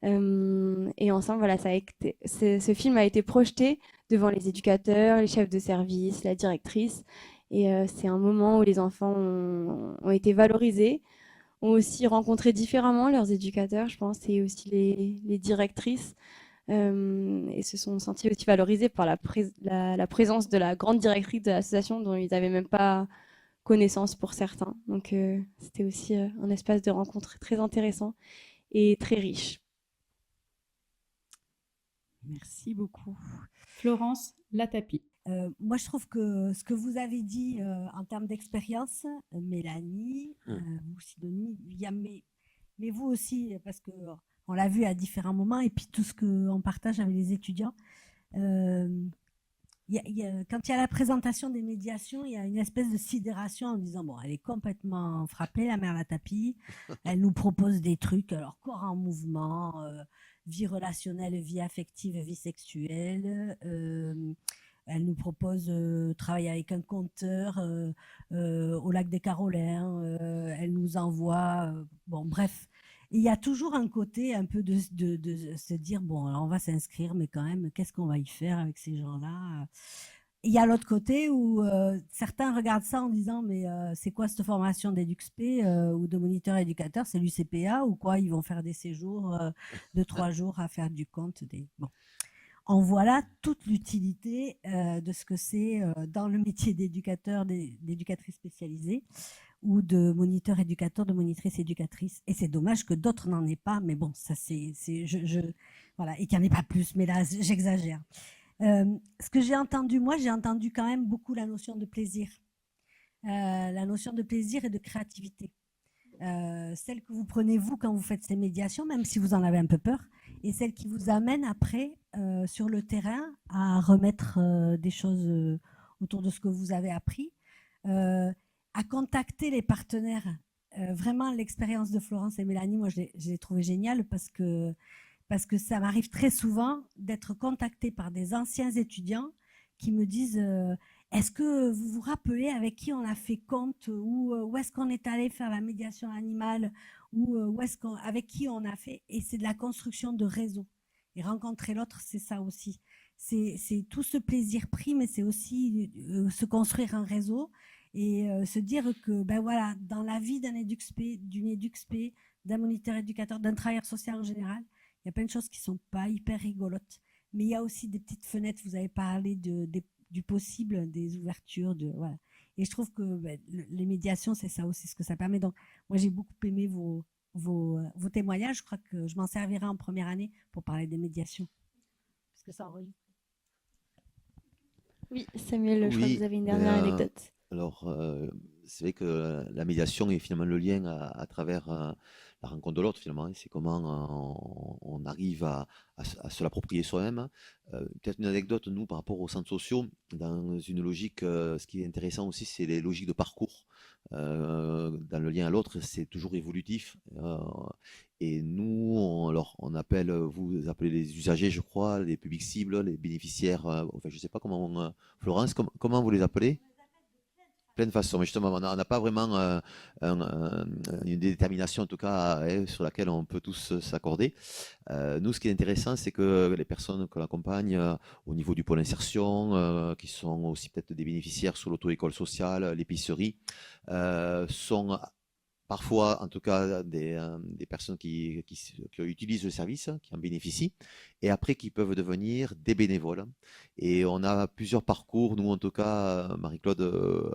Et ensemble, voilà, ce film a été projeté devant les éducateurs, les chefs de service, la directrice. Et c'est un moment où les enfants ont été valorisés, ont aussi rencontré différemment leurs éducateurs, je pense, et aussi les directrices, et se sont sentis aussi valorisés par la présence de la grande directrice de l'association dont ils n'avaient même pas connaissance pour certains. Donc c'était aussi un espace de rencontre très intéressant et très riche. Merci beaucoup. Florence Latapie. Moi, je trouve que ce que vous avez dit en termes d'expérience, Mélanie, vous, Sidonie, mais vous aussi, parce qu'on l'a vu à différents moments, et puis tout ce qu'on partage avec les étudiants, quand il y a la présentation des médiations, il y a une espèce de sidération en disant, bon, elle est complètement frappée, la mère Latapie, elle nous propose des trucs, alors corps en mouvement, vie relationnelle, vie affective, vie sexuelle, elle nous propose travailler avec un conteur au lac des Carolins, elle nous envoie, bon bref, il y a toujours un côté un peu de se dire, bon alors on va s'inscrire, mais quand même, qu'est-ce qu'on va y faire avec ces gens-là? il y a l'autre côté où certains regardent ça en disant mais c'est quoi cette formation d'EduxP ou de moniteur éducateur, c'est l'UCPA ou quoi, ils vont faire des séjours de 3 jours à faire du compte. Bon. En voilà toute l'utilité de ce que c'est dans le métier d'éducateur, d'éducatrice spécialisée ou de moniteur éducateur, de monitrice éducatrice. Et c'est dommage que d'autres n'en aient pas, mais bon, ça voilà, et qu'il n'y en ait pas plus, mais là j'exagère. Ce que j'ai entendu, moi, j'ai entendu quand même beaucoup la notion de plaisir. La notion de plaisir et de créativité. Celle que vous prenez vous quand vous faites ces médiations, même si vous en avez un peu peur, et celle qui vous amène après sur le terrain à remettre des choses autour de ce que vous avez appris, à contacter les partenaires. Vraiment, l'expérience de Florence et Mélanie, moi, je l'ai trouvé géniale parce que ça m'arrive très souvent d'être contactée par des anciens étudiants qui me disent est-ce que vous vous rappelez avec qui on a fait compte ou où est-ce qu'on est allé faire la médiation animale ou avec qui on a fait, et c'est de la construction de réseau. Et rencontrer l'autre, c'est ça aussi. C'est tout ce plaisir pris, mais c'est aussi se construire un réseau et se dire que ben voilà, dans la vie d'un EduxP, d'une EduxP, d'un moniteur éducateur, d'un travailleur social en général, il y a plein de choses qui ne sont pas hyper rigolotes. Mais il y a aussi des petites fenêtres. Vous avez parlé du possible, des ouvertures. Voilà. Et je trouve que les médiations, c'est ça aussi ce que ça permet. Donc, moi, j'ai beaucoup aimé vos témoignages. Je crois que je m'en servirai en première année pour parler des médiations. Parce que ça enregistre. Oui, Samuel, je crois que vous avez une dernière anecdote. Alors, c'est vrai que la médiation est finalement le lien à travers la rencontre de l'autre, finalement. C'est comment on arrive à se l'approprier soi-même. Peut-être une anecdote, nous, par rapport aux centres sociaux, dans une logique, ce qui est intéressant aussi, c'est les logiques de parcours. Dans le lien à l'autre, c'est toujours évolutif. Et nous, on appelle, vous appelez les usagers, je crois, les publics cibles, les bénéficiaires. Enfin, je ne sais pas comment, Florence, comment vous les appelez? Plein de façons, mais justement, on n'a pas vraiment une détermination, en tout cas, sur laquelle on peut tous s'accorder. Nous, ce qui est intéressant, c'est que les personnes que l'on accompagne au niveau du pôle insertion, qui sont aussi peut-être des bénéficiaires sur l'auto-école sociale, l'épicerie, sont parfois, en tout cas, des personnes qui utilisent le service, qui en bénéficient, et après qui peuvent devenir des bénévoles. Et on a plusieurs parcours, nous en tout cas, Marie-Claude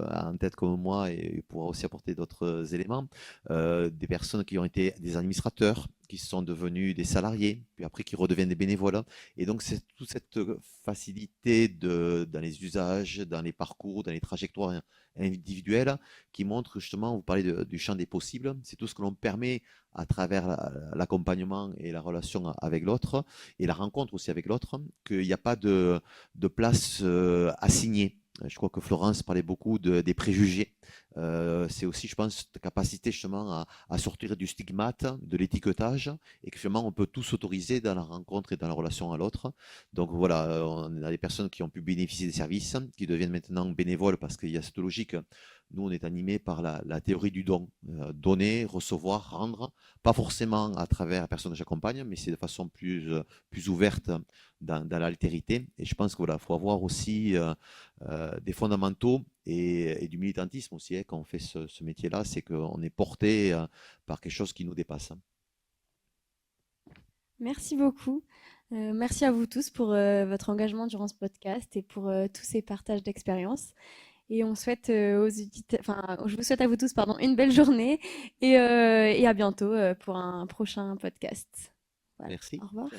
a en tête comme moi et pourra aussi apporter d'autres éléments, des personnes qui ont été des administrateurs, qui sont devenus des salariés, puis après qui redeviennent des bénévoles. Et donc c'est toute cette facilité dans les usages, dans les parcours, dans les trajectoires individuelles qui montre justement, vous parlez du champ des possibles, c'est tout ce que l'on permet à travers l'accompagnement et la relation avec l'autre et la rencontre aussi avec l'autre, qu'il n'y a pas de place assignée. Je crois que Florence parlait beaucoup des préjugés. C'est aussi, je pense, ta capacité justement à sortir du stigmate, de l'étiquetage, et que finalement on peut tout s'autoriser dans la rencontre et dans la relation à l'autre. Donc voilà, on a des personnes qui ont pu bénéficier des services, qui deviennent maintenant bénévoles parce qu'il y a cette logique. Nous, on est animés par la théorie du don. Donner, recevoir, rendre, pas forcément à travers la personne que j'accompagne, mais c'est de façon plus ouverte dans l'altérité. Et je pense qu'il faut avoir aussi des fondamentaux et du militantisme aussi quand on fait ce métier-là, c'est qu'on est porté par quelque chose qui nous dépasse. Merci beaucoup. Merci à vous tous pour votre engagement durant ce podcast et pour tous ces partages d'expériences. Et on souhaite je vous souhaite à vous tous une belle journée et à bientôt pour un prochain podcast. Voilà. Merci. Au revoir.